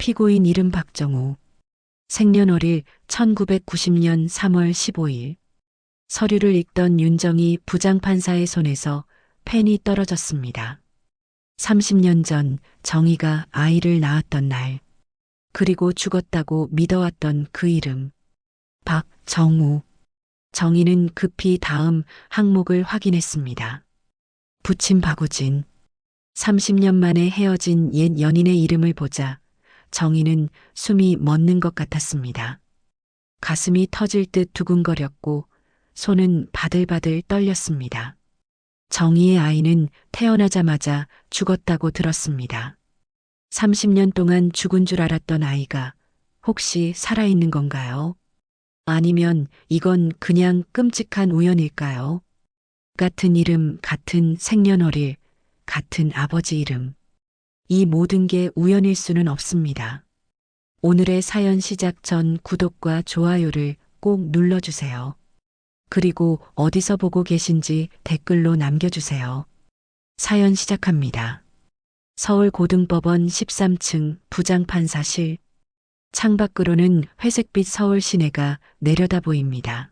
피고인 이름 박정우. 생년월일 1990년 3월 15일. 서류를 읽던 윤정희 부장판사의 손에서 펜이 떨어졌습니다. 30년 전 정희가 아이를 낳았던 날, 그리고 죽었다고 믿어왔던 그 이름. 박정우. 정희는 급히 다음 항목을 확인했습니다. 부친 박우진. 30년 만에 헤어진 옛 연인의 이름을 보자 정희는 숨이 멎는 것 같았습니다. 가슴이 터질 듯 두근거렸고 손은 바들바들 떨렸습니다. 정희의 아이는 태어나자마자 죽었다고 들었습니다. 30년 동안 죽은 줄 알았던 아이가 혹시 살아있는 건가요? 아니면 이건 그냥 끔찍한 우연일까요? 같은 이름, 같은 생년월일, 같은 아버지 이름. 이 모든 게 우연일 수는 없습니다. 오늘의 사연 시작 전 구독과 좋아요를 꼭 눌러주세요. 그리고 어디서 보고 계신지 댓글로 남겨주세요. 사연 시작합니다. 서울고등법원 13층 부장판사실. 창밖으로는 회색빛 서울 시내가 내려다 보입니다.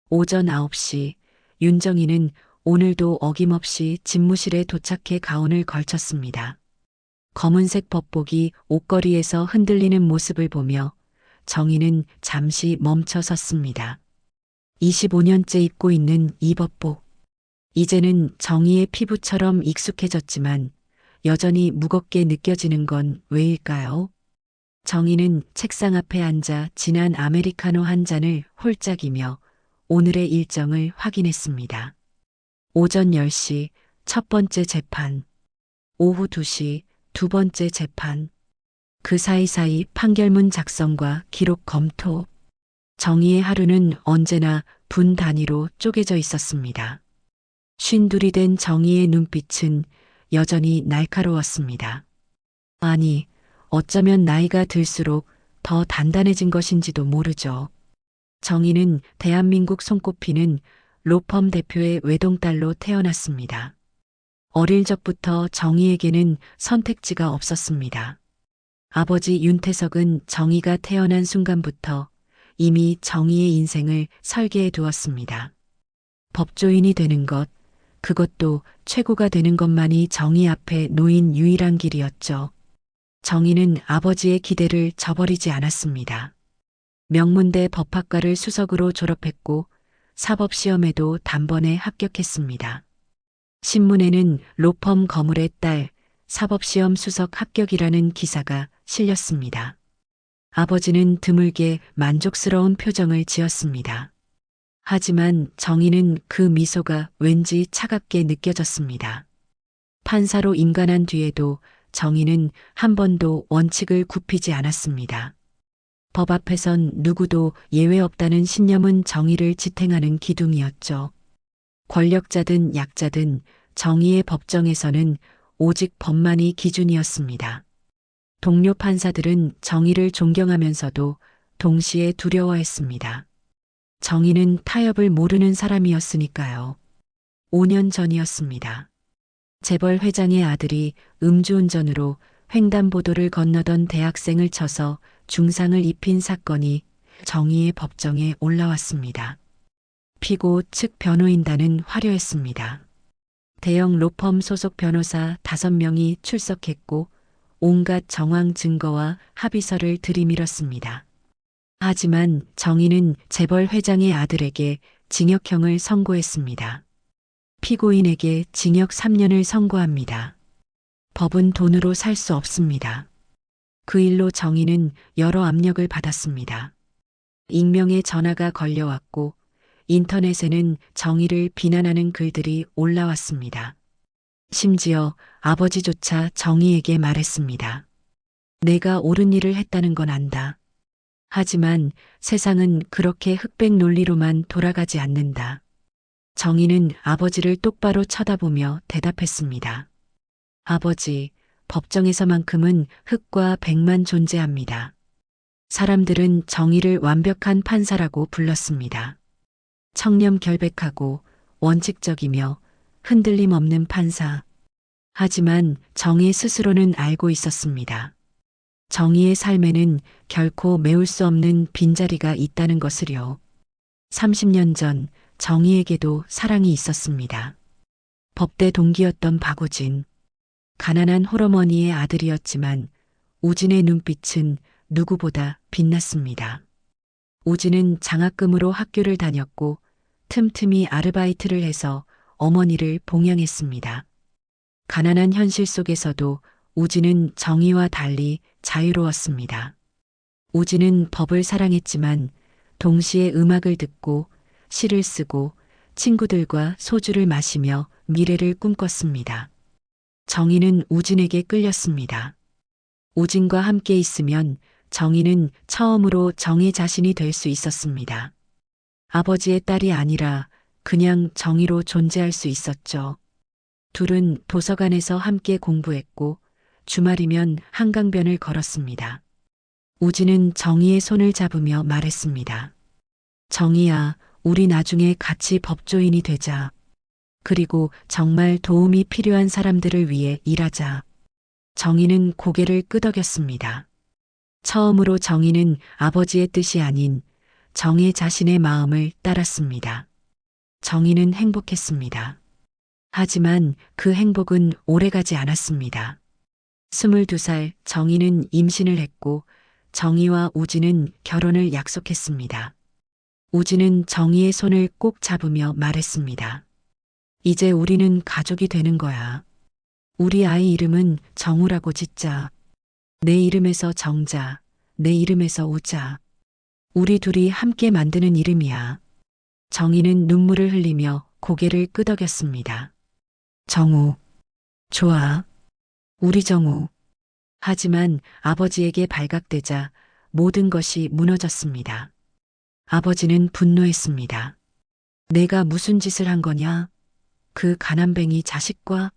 오전 9시 윤정희는 오늘도 어김없이 집무실에 도착해 가운을 걸쳤습니다. 검은색 법복이 옷걸이에서 흔들리는 모습을 보며 정희는 잠시 멈춰 섰습니다. 25년째 입고 있는 이 법복. 이제는 정희의 피부처럼 익숙해졌지만 여전히 무겁게 느껴지는 건 왜일까요? 정희는 책상 앞에 앉아 진한 아메리카노 한 잔을 홀짝이며 오늘의 일정을 확인했습니다. 오전 10시 첫 번째 재판, 오후 2시 두 번째 재판, 그 사이사이 판결문 작성과 기록 검토. 정희의 하루는 언제나 분 단위로 쪼개져 있었습니다. 52이 된 정희의 눈빛은 여전히 날카로웠습니다. 아니, 어쩌면 나이가 들수록 더 단단해진 것인지도 모르죠. 정희는 대한민국 손꼽히는 로펌 대표의 외동딸로 태어났습니다. 어릴 적부터 정희에게는 선택지가 없었습니다. 아버지 윤태석은 정희가 태어난 순간부터 이미 정희의 인생을 설계해 두었습니다. 법조인이 되는 것, 그것도 최고가 되는 것만이 정희 앞에 놓인 유일한 길이었죠. 정희는 아버지의 기대를 저버리지 않았습니다. 명문대 법학과를 수석으로 졸업했고 사법시험에도 단번에 합격했습니다. 신문에는 로펌 거물의 딸 사법시험 수석 합격이라는 기사가 실렸습니다. 아버지는 드물게 만족스러운 표정을 지었습니다. 하지만 정희는 그 미소가 왠지 차갑게 느껴졌습니다. 판사로 임관한 뒤에도 정희는 한 번도 원칙을 굽히지 않았습니다. 법 앞에선 누구도 예외 없다는 신념은 정희를 지탱하는 기둥이었죠. 권력자든 약자든 정의의 법정에서는 오직 법만이 기준이었습니다. 동료 판사들은 정의를 존경하면서도 동시에 두려워했습니다. 정의는 타협을 모르는 사람이었으니까요. 5년 전이었습니다. 재벌 회장의 아들이 음주운전으로 횡단보도를 건너던 대학생을 쳐서 중상을 입힌 사건이 정의의 법정에 올라왔습니다. 피고 측 변호인단은 화려했습니다. 대형 로펌 소속 변호사 5명이 출석했고 온갖 정황 증거와 합의서를 들이밀었습니다. 하지만 정희는 재벌 회장의 아들에게 징역형을 선고했습니다. 피고인에게 징역 3년을 선고합니다. 법은 돈으로 살 수 없습니다. 그 일로 정희는 여러 압력을 받았습니다. 익명의 전화가 걸려왔고 인터넷에는 정희를 비난하는 글들이 올라왔습니다. 심지어 아버지조차 정희에게 말했습니다. 내가 옳은 일을 했다는 건 안다. 하지만 세상은 그렇게 흑백 논리로만 돌아가지 않는다. 정희는 아버지를 똑바로 쳐다보며 대답했습니다. 아버지, 법정에서만큼은 흑과 백만 존재합니다. 사람들은 정희를 완벽한 판사라고 불렀습니다. 청렴결백하고 원칙적이며 흔들림 없는 판사. 하지만 정희 스스로는 알고 있었습니다. 정희의 삶에는 결코 메울 수 없는 빈자리가 있다는 것을요. 30년 전 정희에게도 사랑이 있었습니다. 법대 동기였던 박우진. 가난한 홀어머니의 아들이었지만 우진의 눈빛은 누구보다 빛났습니다. 우진은 장학금으로 학교를 다녔고 틈틈이 아르바이트를 해서 어머니를 봉양했습니다. 가난한 현실 속에서도 우진은 정의와 달리 자유로웠습니다. 우진은 법을 사랑했지만 동시에 음악을 듣고 시를 쓰고 친구들과 소주를 마시며 미래를 꿈꿨습니다. 정의는 우진에게 끌렸습니다. 우진과 함께 있으면 정의는 처음으로 정의 자신이 될 수 있었습니다. 아버지의 딸이 아니라 그냥 정의로 존재할 수 있었죠. 둘은 도서관에서 함께 공부했고 주말이면 한강변을 걸었습니다. 우진은 정희의 손을 잡으며 말했습니다. 정희야, 우리 나중에 같이 법조인이 되자. 그리고 정말 도움이 필요한 사람들을 위해 일하자. 정희는 고개를 끄덕였습니다. 처음으로 정희는 아버지의 뜻이 아닌 정의 자신의 마음을 따랐습니다. 정희는 행복했습니다. 하지만 그 행복은 오래가지 않았습니다. 22살 정희는 임신을 했고 정희와 우진은 결혼을 약속했습니다. 우진은 정희의 손을 꼭 잡으며 말했습니다. 이제 우리는 가족이 되는 거야. 우리 아이 이름은 정우라고 짓자. 내 이름에서 정자, 내 이름에서 우자. 우리 둘이 함께 만드는 이름이야. 정희는 눈물을 흘리며 고개를 끄덕였습니다. 정우. 좋아. 우리 정우. 하지만 아버지에게 발각되자 모든 것이 무너졌습니다. 아버지는 분노했습니다. 내가 무슨 짓을 한 거냐? 그 가난뱅이 자식과?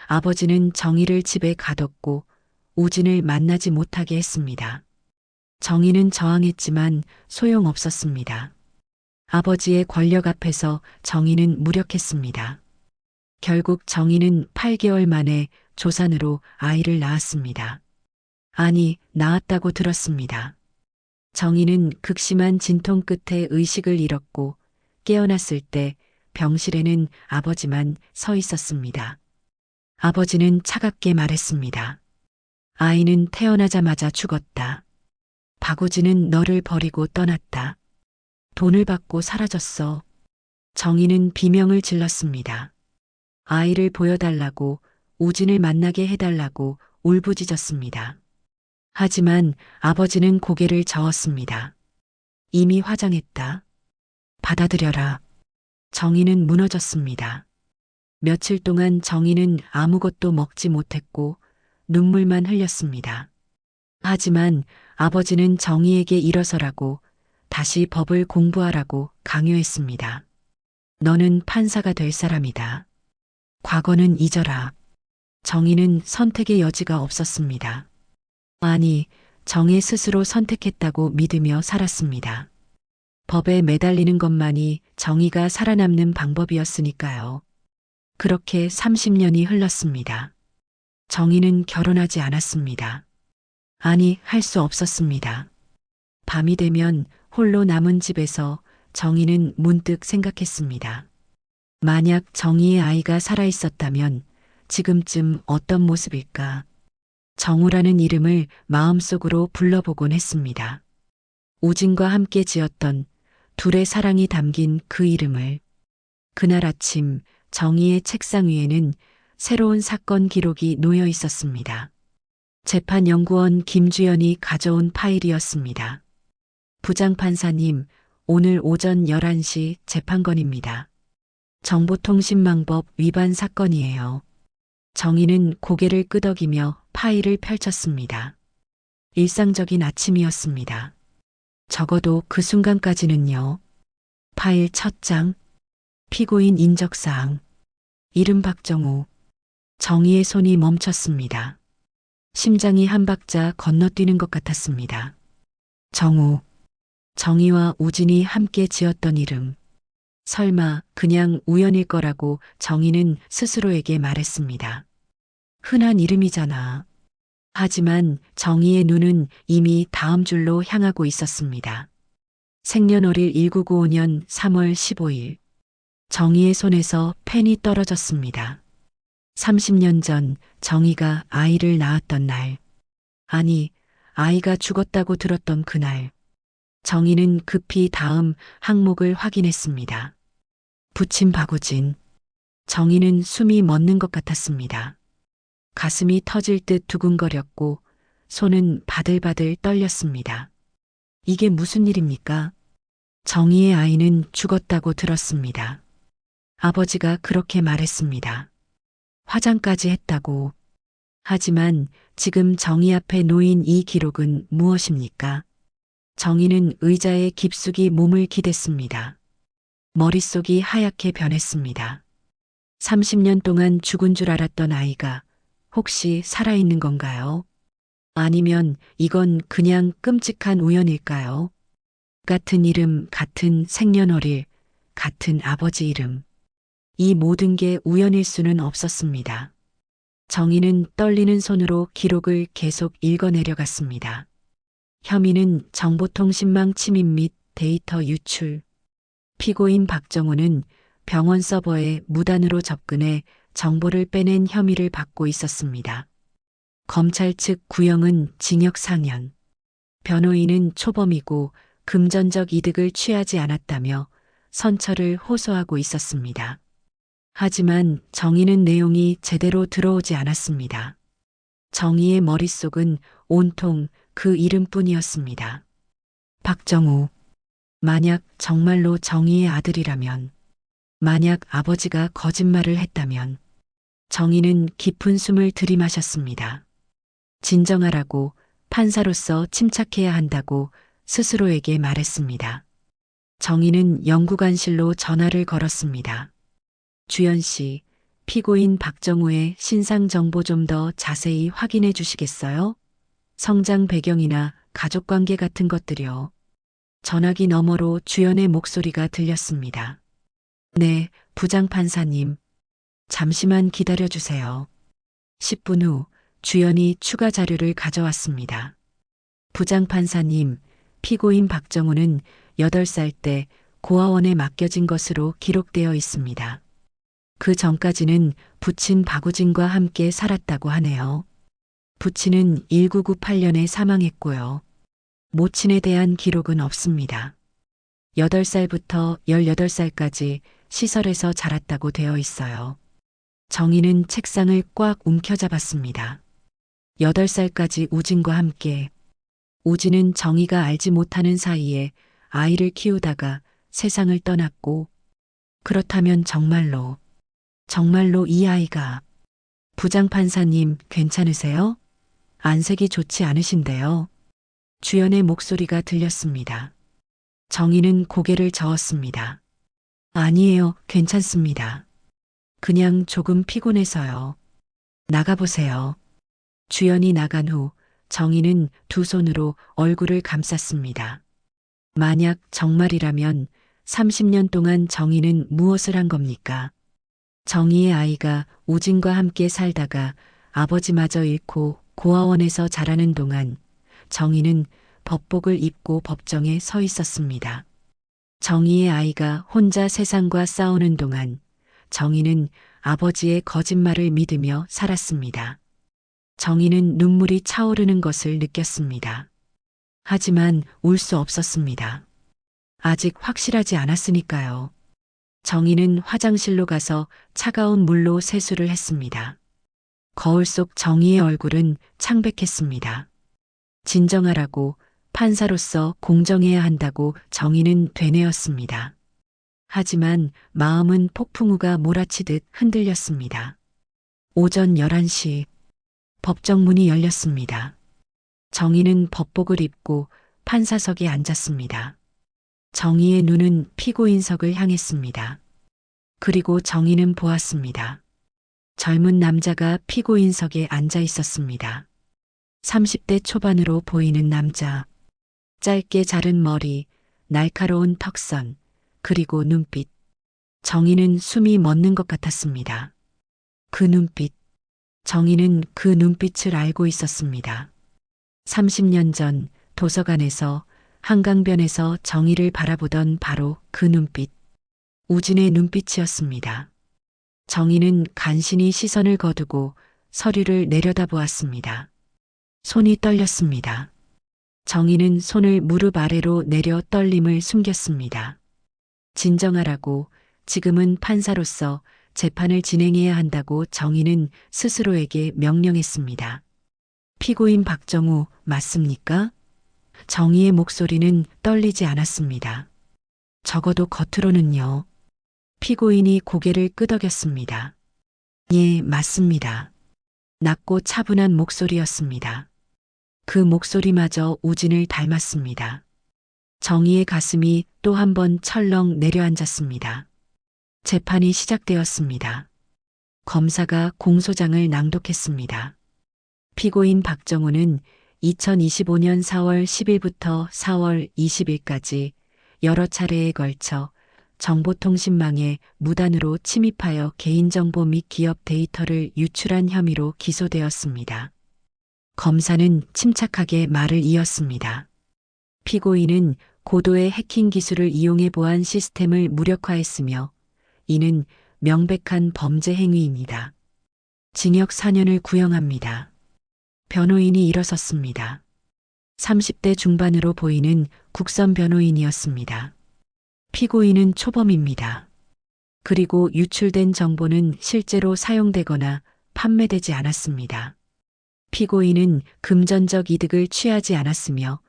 아버지는 정희를 집에 가뒀고 우진을 만나지 못하게 했습니다. 정희는 저항했지만 소용없었습니다. 아버지의 권력 앞에서 정희는 무력했습니다. 결국 정희는 8개월 만에 조산으로 아이를 낳았습니다. 아니, 낳았다고 들었습니다. 정희는 극심한 진통 끝에 의식을 잃었고 깨어났을 때 병실에는 아버지만 서 있었습니다. 아버지는 차갑게 말했습니다. 아이는 태어나자마자 죽었다. 박우진은 너를 버리고 떠났다. 돈을 받고 사라졌어. 정희는 비명을 질렀습니다. 아이를 보여달라고, 우진을 만나게 해달라고 울부짖었습니다. 하지만 아버지는 고개를 저었습니다. 이미 화장했다. 받아들여라. 정희는 무너졌습니다. 며칠 동안 정희는 아무것도 먹지 못했고 눈물만 흘렸습니다. 하지만 아버지는 정희에게 일어서라고 다시 법을 공부하라고 강요했습니다. 너는 판사가 될 사람이다. 과거는 잊어라. 정희는 선택의 여지가 없었습니다. 아니, 정의 스스로 선택했다고 믿으며 살았습니다. 법에 매달리는 것만이 정의가 살아남는 방법이었으니까요. 그렇게 30년이 흘렀습니다. 정희는 결혼하지 않았습니다. 아니, 할 수 없었습니다. 밤이 되면 홀로 남은 집에서 정희는 문득 생각했습니다. 만약 정희의 아이가 살아있었다면 지금쯤 어떤 모습일까? 정우라는 이름을 마음속으로 불러보곤 했습니다. 우진과 함께 지었던 둘의 사랑이 담긴 그 이름을. 그날 아침 정희의 책상 위에는 새로운 사건 기록이 놓여 있었습니다. 재판연구원 김주연이 가져온 파일이었습니다. 부장판사님, 오늘 오전 11시 재판건입니다. 정보통신망법 위반 사건이에요. 정희는 고개를 끄덕이며 파일을 펼쳤습니다. 일상적인 아침이었습니다. 적어도 그 순간까지는요. 파일 첫 장, 피고인 인적사항, 이름 박정우. 정희의 손이 멈췄습니다. 심장이 한 박자 건너뛰는 것 같았습니다. 정우. 정희와 우진이 함께 지었던 이름. 설마 그냥 우연일 거라고 정희는 스스로에게 말했습니다. 흔한 이름이잖아. 하지만 정희의 눈은 이미 다음 줄로 향하고 있었습니다. 생년월일 1995년 3월 15일. 정희의 손에서 펜이 떨어졌습니다. 30년 전 정희가 아이를 낳았던 날. 아니, 아이가 죽었다고 들었던 그날. 정희는 급히 다음 항목을 확인했습니다. 부친 박우진. 정희는 숨이 멎는 것 같았습니다. 가슴이 터질 듯 두근거렸고 손은 바들바들 떨렸습니다. 이게 무슨 일입니까? 정희의 아이는 죽었다고 들었습니다. 아버지가 그렇게 말했습니다. 화장까지 했다고. 하지만 지금 정희 앞에 놓인 이 기록은 무엇입니까? 정희는 의자에 깊숙이 몸을 기댔습니다. 머릿속이 하얗게 변했습니다. 30년 동안 죽은 줄 알았던 아이가 혹시 살아있는 건가요? 아니면 이건 그냥 끔찍한 우연일까요? 같은 이름, 같은 생년월일, 같은 아버지 이름. 이 모든 게 우연일 수는 없었습니다. 정희는 떨리는 손으로 기록을 계속 읽어내려갔습니다. 혐의는 정보통신망 침입 및 데이터 유출. 피고인 박정우는 병원 서버에 무단으로 접근해 정보를 빼낸 혐의를 받고 있었습니다. 검찰 측 구형은 징역 4년. 변호인은 초범이고 금전적 이득을 취하지 않았다며 선처를 호소하고 있었습니다. 하지만 정희는 내용이 제대로 들어오지 않았습니다. 정희의 머릿속은 온통 그 이름뿐이었습니다. 박정우. 만약 정말로 정희의 아들이라면, 만약 아버지가 거짓말을 했다면, 정희는 깊은 숨을 들이마셨습니다. 진정하라고, 판사로서 침착해야 한다고 스스로에게 말했습니다. 정희는 영구관실로 전화를 걸었습니다. 주연 씨, 피고인 박정우의 신상 정보 좀 더 자세히 확인해 주시겠어요? 성장 배경이나 가족관계 같은 것들이요. 전화기 너머로 주연의 목소리가 들렸습니다. 네, 부장판사님. 잠시만 기다려 주세요. 10분 후 주연이 추가 자료를 가져왔습니다. 부장판사님, 피고인 박정우는 8살 때 고아원에 맡겨진 것으로 기록되어 있습니다. 그 전까지는 부친 박우진과 함께 살았다고 하네요. 부친은 1998년에 사망했고요. 모친에 대한 기록은 없습니다. 8살부터 18살까지 시설에서 자랐다고 되어 있어요. 정희는 책상을 꽉 움켜잡았습니다. 8살까지 우진과 함께. 우진은 정희가 알지 못하는 사이에 아이를 키우다가 세상을 떠났고, 그렇다면 정말로 이 아이가. 부장판사님 괜찮으세요? 안색이 좋지 않으신데요. 주연의 목소리가 들렸습니다. 정희는 고개를 저었습니다. 아니에요, 괜찮습니다. 그냥 조금 피곤해서요. 나가보세요. 주연이 나간 후 정희는 두 손으로 얼굴을 감쌌습니다. 만약 정말이라면 30년 동안 정희는 무엇을 한 겁니까? 정희의 아이가 우진과 함께 살다가 아버지마저 잃고 고아원에서 자라는 동안 정희는 법복을 입고 법정에 서 있었습니다. 정희의 아이가 혼자 세상과 싸우는 동안 정희는 아버지의 거짓말을 믿으며 살았습니다. 정희는 눈물이 차오르는 것을 느꼈습니다. 하지만 울 수 없었습니다. 아직 확실하지 않았으니까요. 정희는 화장실로 가서 차가운 물로 세수를 했습니다. 거울 속 정희의 얼굴은 창백했습니다. 진정하라고, 판사로서 공정해야 한다고 정희는 되뇌었습니다. 하지만 마음은 폭풍우가 몰아치듯 흔들렸습니다. 오전 11시 법정 문이 열렸습니다. 정희는 법복을 입고 판사석에 앉았습니다. 정희의 눈은 피고인석을 향했습니다. 그리고 정희는 보았습니다. 젊은 남자가 피고인석에 앉아 있었습니다. 30대 초반으로 보이는 남자. 짧게 자른 머리, 날카로운 턱선, 그리고 눈빛. 정희는 숨이 멎는 것 같았습니다. 그 눈빛. 정희는 그 눈빛을 알고 있었습니다. 30년 전 도서관에서 한강변에서 정희를 바라보던 바로 그 눈빛, 우진의 눈빛이었습니다. 정희는 간신히 시선을 거두고 서류를 내려다보았습니다. 손이 떨렸습니다. 정희는 손을 무릎 아래로 내려 떨림을 숨겼습니다. 진정하라고, 지금은 판사로서 재판을 진행해야 한다고 정희는 스스로에게 명령했습니다. 피고인 박정우 맞습니까? 정희의 목소리는 떨리지 않았습니다. 적어도 겉으로는요. 피고인이 고개를 끄덕였습니다. 예, 맞습니다. 낮고 차분한 목소리였습니다. 그 목소리마저 우진을 닮았습니다. 정희의 가슴이 또 한 번 철렁 내려앉았습니다. 재판이 시작되었습니다. 검사가 공소장을 낭독했습니다. 피고인 박정우는 2025년 4월 10일부터 4월 20일까지 여러 차례에 걸쳐 정보통신망에 무단으로 침입하여 개인정보 및 기업 데이터를 유출한 혐의로 기소되었습니다. 검사는 침착하게 말을 이었습니다. 피고인은 고도의 해킹 기술을 이용해 보안 시스템을 무력화했으며 이는 명백한 범죄 행위입니다. 징역 4년을 구형합니다. 변호인이 일어섰습니다. 30대 중반으로 보이는 국선 변호인이었습니다. 피고인은 초범입니다. 그리고 유출된 정보는 실제로 사용되거나 판매되지 않았습니다. 피고인은 금전적 이득을 취하지 않았으며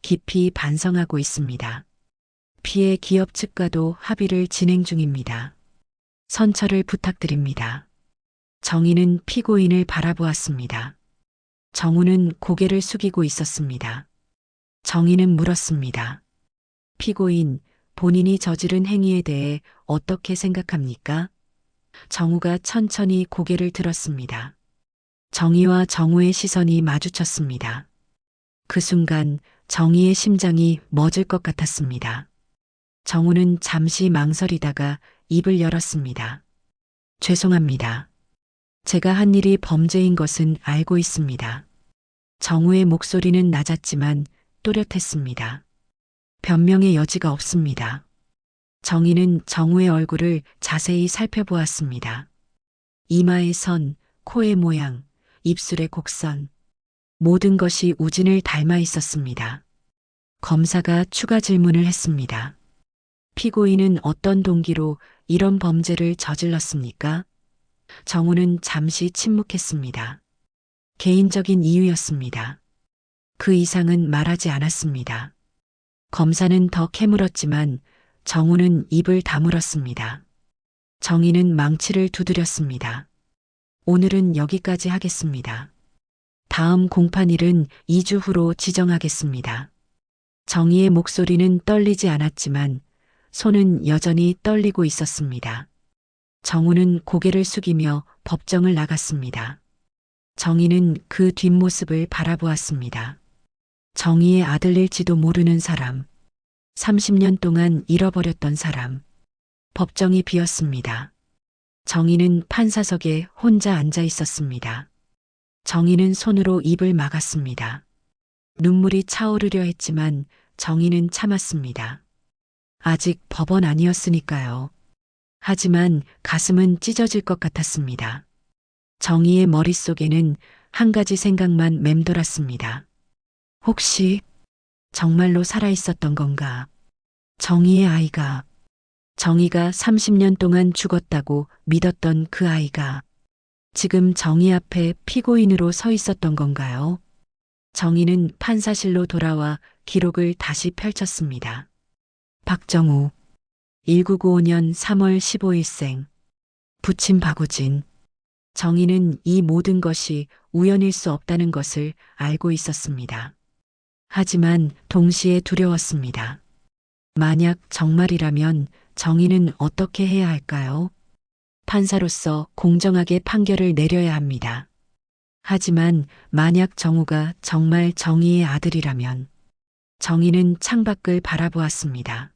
깊이 반성하고 있습니다. 피해 기업 측과도 합의를 진행 중입니다. 선처를 부탁드립니다. 정희는 피고인을 바라보았습니다. 정우는 고개를 숙이고 있었습니다. 정희는 물었습니다. 피고인, 본인이 저지른 행위에 대해 어떻게 생각합니까? 정우가 천천히 고개를 들었습니다. 정희와 정우의 시선이 마주쳤습니다. 그 순간 정희의 심장이 멎을 것 같았습니다. 정우는 잠시 망설이다가 입을 열었습니다. 죄송합니다. 제가 한 일이 범죄인 것은 알고 있습니다. 정우의 목소리는 낮았지만 또렷했습니다. 변명의 여지가 없습니다. 정희는 정우의 얼굴을 자세히 살펴보았습니다. 이마의 선, 코의 모양, 입술의 곡선, 모든 것이 우진을 닮아 있었습니다. 검사가 추가 질문을 했습니다. 피고인은 어떤 동기로 이런 범죄를 저질렀습니까? 정우는 잠시 침묵했습니다. 개인적인 이유였습니다. 그 이상은 말하지 않았습니다. 검사는 더 캐물었지만 정우는 입을 다물었습니다. 정희는 망치를 두드렸습니다. 오늘은 여기까지 하겠습니다. 다음 공판일은 2주 후로 지정하겠습니다. 정희의 목소리는 떨리지 않았지만 손은 여전히 떨리고 있었습니다. 정우는 고개를 숙이며 법정을 나갔습니다. 정희는 그 뒷모습을 바라보았습니다. 정희의 아들일지도 모르는 사람, 30년 동안 잃어버렸던 사람. 법정이 비었습니다. 정희는 판사석에 혼자 앉아 있었습니다. 정희는 손으로 입을 막았습니다. 눈물이 차오르려 했지만 정희는 참았습니다. 아직 법원 아니었으니까요. 하지만 가슴은 찢어질 것 같았습니다. 정희의 머릿속에는 한 가지 생각만 맴돌았습니다. 혹시 정말로 살아있었던 건가? 정희의 아이가, 정희가 30년 동안 죽었다고 믿었던 그 아이가 지금 정희 앞에 피고인으로 서 있었던 건가요? 정희는 판사실로 돌아와 기록을 다시 펼쳤습니다. 박정우, 1995년 3월 15일생, 부친 박우진. 정희는 이 모든 것이 우연일 수 없다는 것을 알고 있었습니다. 하지만 동시에 두려웠습니다. 만약 정말이라면 정희는 어떻게 해야 할까요? 판사로서 공정하게 판결을 내려야 합니다. 하지만 만약 정우가 정말 정희의 아들이라면 정희는 창밖을 바라보았습니다.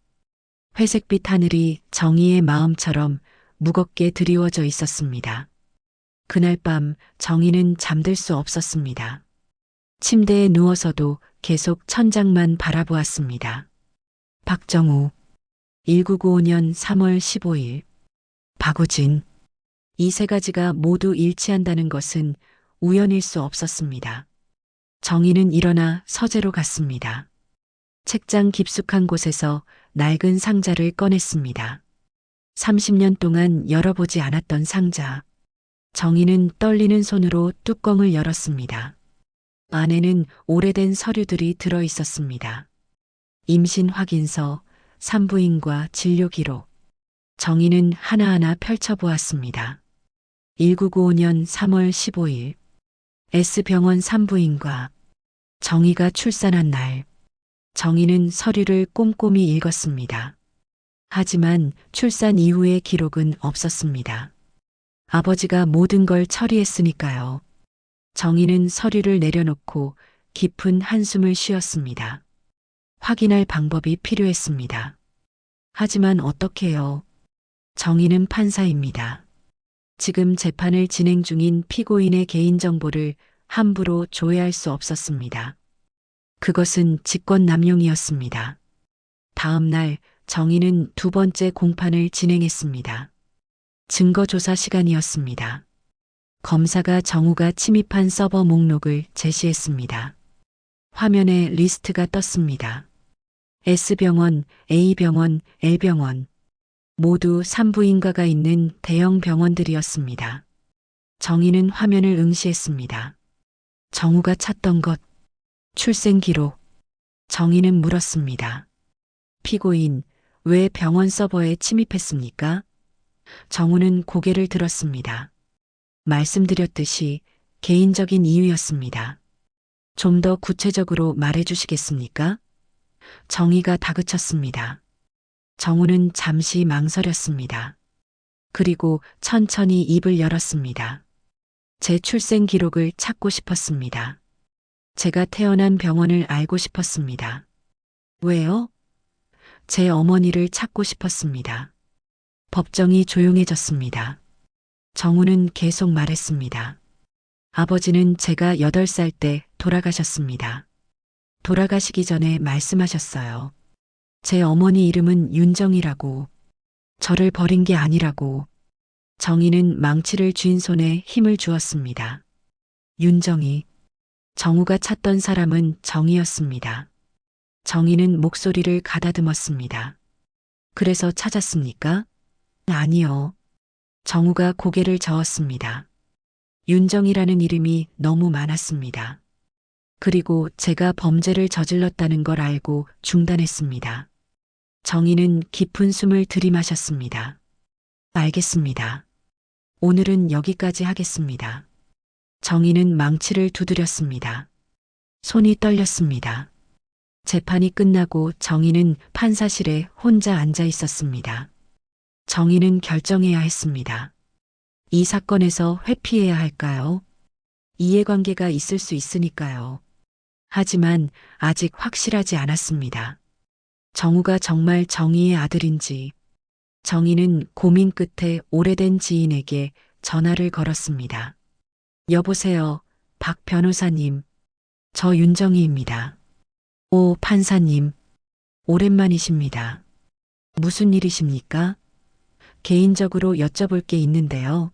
회색빛 하늘이 정희의 마음처럼 무겁게 드리워져 있었습니다. 그날 밤 정희는 잠들 수 없었습니다. 침대에 누워서도 계속 천장만 바라보았습니다. 박정우 1995년 3월 15일 박우진 이 세 가지가 모두 일치한다는 것은 우연일 수 없었습니다. 정희는 일어나 서재로 갔습니다. 책장 깊숙한 곳에서 낡은 상자를 꺼냈습니다. 30년 동안 열어보지 않았던 상자. 정희는 떨리는 손으로 뚜껑을 열었습니다. 안에는 오래된 서류들이 들어 있었습니다. 임신 확인서, 산부인과 진료 기록. 정희는 하나하나 펼쳐보았습니다. 1995년 3월 15일 S병원 산부인과 정희가 출산한 날. 정희는 서류를 꼼꼼히 읽었습니다. 하지만 출산 이후의 기록은 없었습니다. 아버지가 모든 걸 처리했으니까요. 정희는 서류를 내려놓고 깊은 한숨을 쉬었습니다. 확인할 방법이 필요했습니다. 하지만 어떻게요? 정희는 판사입니다. 지금 재판을 진행 중인 피고인의 개인정보를 함부로 조회할 수 없었습니다. 그것은 직권남용이었습니다. 다음 날 정희는 두 번째 공판을 진행했습니다. 증거조사 시간이었습니다. 검사가 정우가 침입한 서버 목록을 제시했습니다. 화면에 리스트가 떴습니다. S병원, A병원, L병원. 모두 산부인과가 있는 대형 병원들이었습니다. 정희는 화면을 응시했습니다. 정우가 찾던 것, 출생 기록. 정희는 물었습니다. 피고인, 왜 병원 서버에 침입했습니까? 정우는 고개를 들었습니다. 말씀드렸듯이 개인적인 이유였습니다. 좀 더 구체적으로 말해 주시겠습니까? 정희가 다그쳤습니다. 정우는 잠시 망설였습니다. 그리고 천천히 입을 열었습니다. 제 출생 기록을 찾고 싶었습니다. 제가 태어난 병원을 알고 싶었습니다. 왜요? 제 어머니를 찾고 싶었습니다. 법정이 조용해졌습니다. 정우는 계속 말했습니다. 아버지는 제가 8살 때 돌아가셨습니다. 돌아가시기 전에 말씀하셨어요. 제 어머니 이름은 윤정이라고. 저를 버린 게 아니라고. 정희는 망치를 쥔 손에 힘을 주었습니다. 윤정이. 정우가 찾던 사람은 정희였습니다. 정희는 목소리를 가다듬었습니다. 그래서 찾았습니까? 아니요. 정우가 고개를 저었습니다. 윤정이라는 이름이 너무 많았습니다. 그리고 제가 범죄를 저질렀다는 걸 알고 중단했습니다. 정희는 깊은 숨을 들이마셨습니다. 알겠습니다. 오늘은 여기까지 하겠습니다. 정희는 망치를 두드렸습니다. 손이 떨렸습니다. 재판이 끝나고 정희는 판사실에 혼자 앉아 있었습니다. 정희는 결정해야 했습니다. 이 사건에서 회피해야 할까요? 이해관계가 있을 수 있으니까요. 하지만 아직 확실하지 않았습니다. 정우가 정말 정희의 아들인지. 정희는 고민 끝에 오래된 지인에게 전화를 걸었습니다. 여보세요, 박 변호사님. 저 윤정희입니다. 오, 판사님. 오랜만이십니다. 무슨 일이십니까? 개인적으로 여쭤볼 게 있는데요.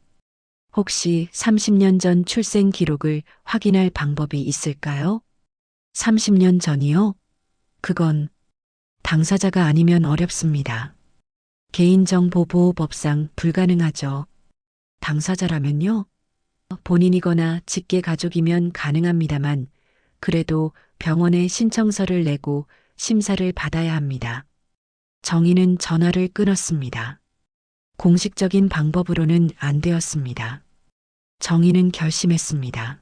혹시 30년 전 출생 기록을 확인할 방법이 있을까요? 30년 전이요? 그건 당사자가 아니면 어렵습니다. 개인정보보호법상 불가능하죠. 당사자라면요? 본인이거나 직계 가족이면 가능합니다만 그래도 병원에 신청서를 내고 심사를 받아야 합니다. 정희는 전화를 끊었습니다. 공식적인 방법으로는 안 되었습니다. 정희는 결심했습니다.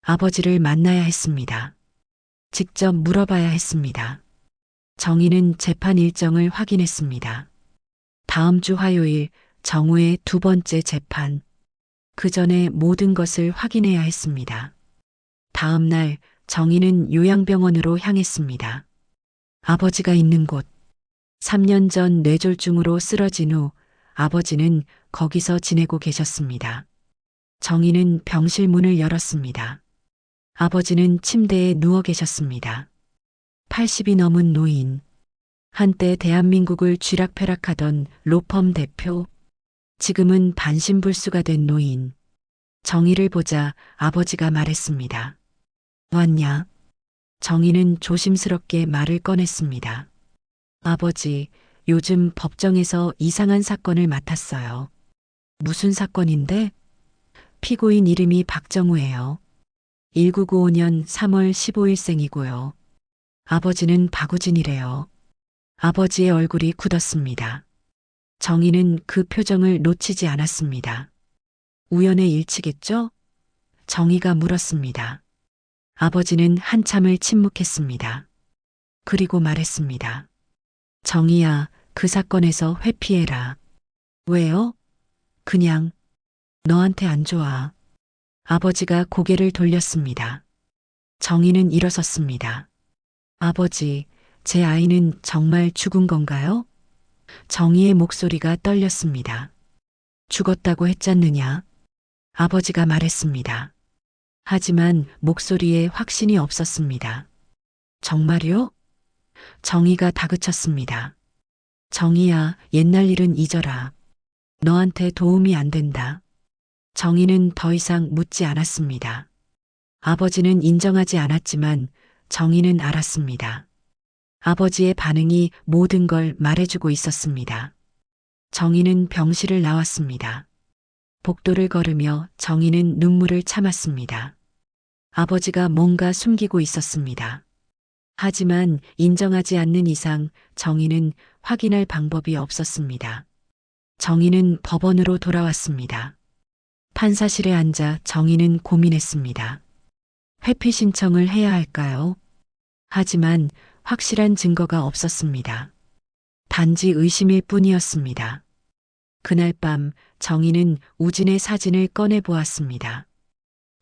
아버지를 만나야 했습니다. 직접 물어봐야 했습니다. 정희는 재판 일정을 확인했습니다. 다음 주 화요일 정우의 두 번째 재판. 그 전에 모든 것을 확인해야 했습니다. 다음 날 정희는 요양병원으로 향했습니다. 아버지가 있는 곳. 3년 전 뇌졸중으로 쓰러진 후 아버지는 거기서 지내고 계셨습니다. 정희는 병실 문을 열었습니다. 아버지는 침대에 누워 계셨습니다. 80이 넘은 노인. 한때 대한민국을 쥐락펴락하던 로펌 대표. 지금은 반신불수가 된 노인. 정희를 보자 아버지가 말했습니다. 왔냐? 정희는 조심스럽게 말을 꺼냈습니다. 아버지, 요즘 법정에서 이상한 사건을 맡았어요. 무슨 사건인데? 피고인 이름이 박정우예요. 1995년 3월 15일생이고요. 아버지는 박우진이래요. 아버지의 얼굴이 굳었습니다. 정희는 그 표정을 놓치지 않았습니다. 우연의 일치겠죠? 정희가 물었습니다. 아버지는 한참을 침묵했습니다. 그리고 말했습니다. 정희야, 그 사건에서 회피해라. 왜요? 그냥 너한테 안 좋아. 아버지가 고개를 돌렸습니다. 정희는 일어섰습니다. 아버지, 제 아이는 정말 죽은 건가요? 정희의 목소리가 떨렸습니다. 죽었다고 했잖느냐? 아버지가 말했습니다. 하지만 목소리에 확신이 없었습니다. 정말요? 정희가 다그쳤습니다. 정희야, 옛날 일은 잊어라. 너한테 도움이 안 된다. 정희는 더 이상 묻지 않았습니다. 아버지는 인정하지 않았지만 정희는 알았습니다. 아버지의 반응이 모든 걸 말해주고 있었습니다. 정희는 병실을 나왔습니다. 복도를 걸으며 정희는 눈물을 참았습니다. 아버지가 뭔가 숨기고 있었습니다. 하지만 인정하지 않는 이상 정희는 확인할 방법이 없었습니다. 정희는 법원으로 돌아왔습니다. 판사실에 앉아 정희는 고민했습니다. 회피 신청을 해야 할까요? 하지만 확실한 증거가 없었습니다. 단지 의심일 뿐이었습니다. 그날 밤 정희는 우진의 사진을 꺼내 보았습니다.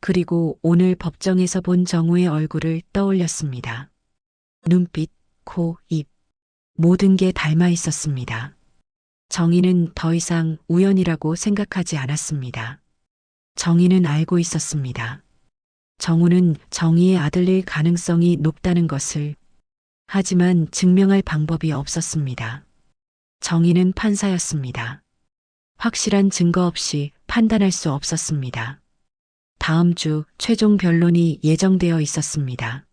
그리고 오늘 법정에서 본 정우의 얼굴을 떠올렸습니다. 눈빛, 코, 입, 모든 게 닮아 있었습니다. 정희는 더 이상 우연이라고 생각하지 않았습니다. 정희는 알고 있었습니다. 정우는 정희의 아들일 가능성이 높다는 것을. 하지만 증명할 방법이 없었습니다. 정희는 판사였습니다. 확실한 증거 없이 판단할 수 없었습니다. 다음 주 최종 변론이 예정되어 있었습니다.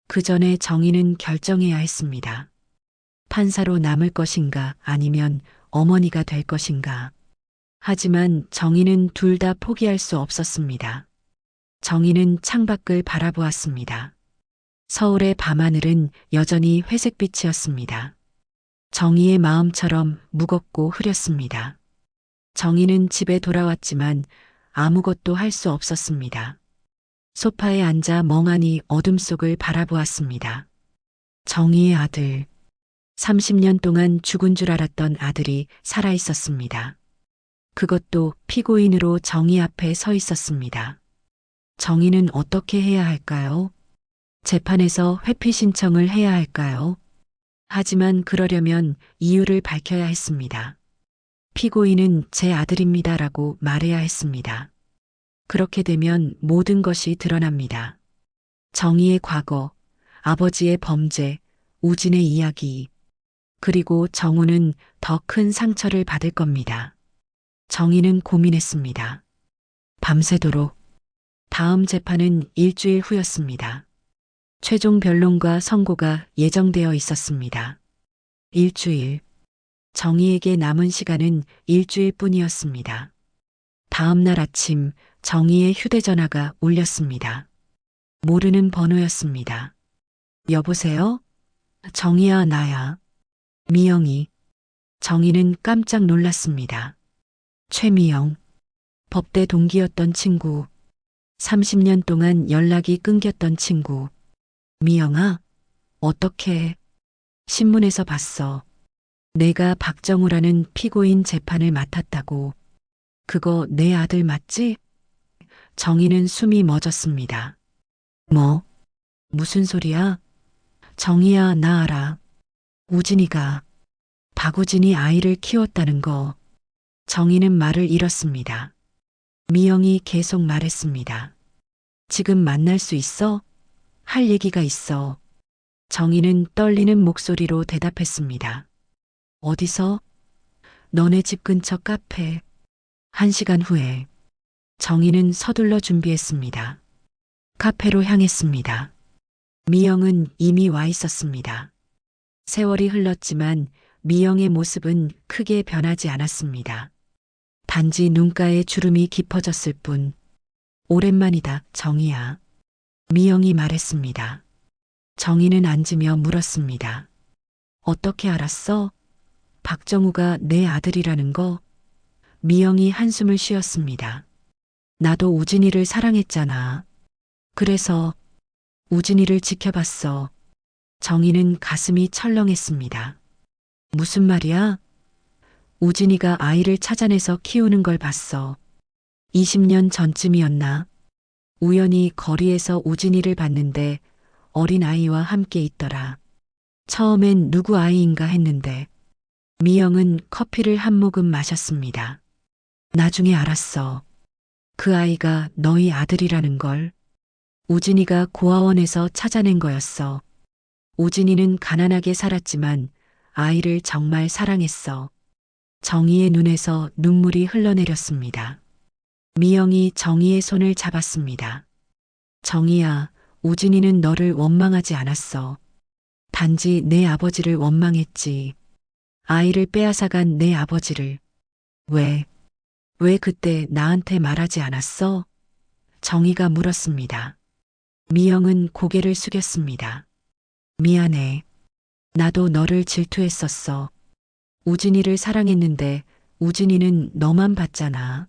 그 전에 정희는 결정해야 했습니다. 판사로 남을 것인가 아니면 어머니가 될 것인가. 하지만 정희는 둘 다 포기할 수 없었습니다. 정희는 창밖을 바라보았습니다. 서울의 밤하늘은 여전히 회색빛이었습니다. 정희의 마음처럼 무겁고 흐렸습니다. 정희는 집에 돌아왔지만 아무것도 할 수 없었습니다. 소파에 앉아 멍하니 어둠 속을 바라보았습니다. 정희의 아들. 30년 동안 죽은 줄 알았던 아들이 살아 있었습니다. 그것도 피고인으로 정희 앞에 서 있었습니다. 정희는 어떻게 해야 할까요? 재판에서 회피 신청을 해야 할까요? 하지만 그러려면 이유를 밝혀야 했습니다. 피고인은 제 아들입니다라고 말해야 했습니다. 그렇게 되면 모든 것이 드러납니다. 정희의 과거, 아버지의 범죄, 우진의 이야기, 그리고 정우는 더 큰 상처를 받을 겁니다. 정희는 고민했습니다. 밤새도록. 다음 재판은 일주일 후였습니다. 최종 변론과 선고가 예정되어 있었습니다. 일주일. 정희에게 남은 시간은 일주일 뿐이었습니다. 다음 날 아침 정희의 휴대전화가 울렸습니다. 모르는 번호였습니다. 여보세요? 정희야, 나야. 미영이. 정희는 깜짝 놀랐습니다. 최미영. 법대 동기였던 친구. 30년 동안 연락이 끊겼던 친구. 미영아, 어떻게? 신문에서 봤어. 내가 박정우라는 피고인 재판을 맡았다고. 그거 내 아들 맞지? 정희는 숨이 멎었습니다. 뭐? 무슨 소리야? 정희야, 나 알아. 우진이가, 박우진이 아이를 키웠다는 거. 정희는 말을 잃었습니다. 미영이 계속 말했습니다. 지금 만날 수 있어? 할 얘기가 있어. 정희는 떨리는 목소리로 대답했습니다. 어디서? 너네 집 근처 카페. 1시간 후에. 정희는 서둘러 준비했습니다. 카페로 향했습니다. 미영은 이미 와 있었습니다. 세월이 흘렀지만 미영의 모습은 크게 변하지 않았습니다. 단지 눈가에 주름이 깊어졌을 뿐. 오랜만이다, 정희야. 미영이 말했습니다. 정희는 앉으며 물었습니다. 어떻게 알았어? 박정우가 내 아들이라는 거? 미영이 한숨을 쉬었습니다. 나도 우진이를 사랑했잖아. 그래서 우진이를 지켜봤어. 정희는 가슴이 철렁했습니다. 무슨 말이야? 우진이가 아이를 찾아내서 키우는 걸 봤어. 20년 전쯤이었나? 우연히 거리에서 우진이를 봤는데 어린 아이와 함께 있더라. 처음엔 누구 아이인가 했는데 미영은 커피를 한 모금 마셨습니다. 나중에 알았어. 그 아이가 너희 아들이라는 걸. 우진이가 고아원에서 찾아낸 거였어. 우진이는 가난하게 살았지만 아이를 정말 사랑했어. 정희의 눈에서 눈물이 흘러내렸습니다. 미영이 정희의 손을 잡았습니다. 정희야, 우진이는 너를 원망하지 않았어. 단지 내 아버지를 원망했지. 아이를 빼앗아간 내 아버지를. 왜 그때 나한테 말하지 않았어? 정희가 물었습니다. 미영은 고개를 숙였습니다. 미안해. 나도 너를 질투했었어. 우진이를 사랑했는데 우진이는 너만 봤잖아.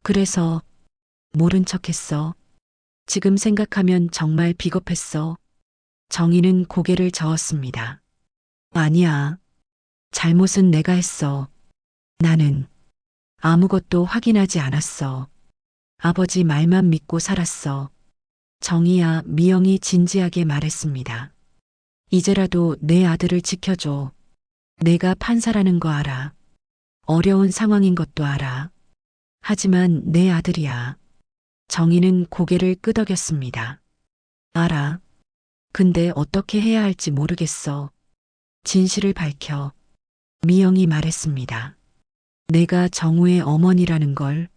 그래서 모른 척했어. 지금 생각하면 정말 비겁했어. 정희는 고개를 저었습니다. 아니야. 잘못은 내가 했어. 나는 아무것도 확인하지 않았어. 아버지 말만 믿고 살았어. 정희야, 미영이 진지하게 말했습니다. 이제라도 내 아들을 지켜줘. 내가 판사라는 거 알아. 어려운 상황인 것도 알아. 하지만 내 아들이야. 정희는 고개를 끄덕였습니다. 알아. 근데 어떻게 해야 할지 모르겠어. 진실을 밝혀. 미영이 말했습니다. 내가 정우의 어머니라는 걸.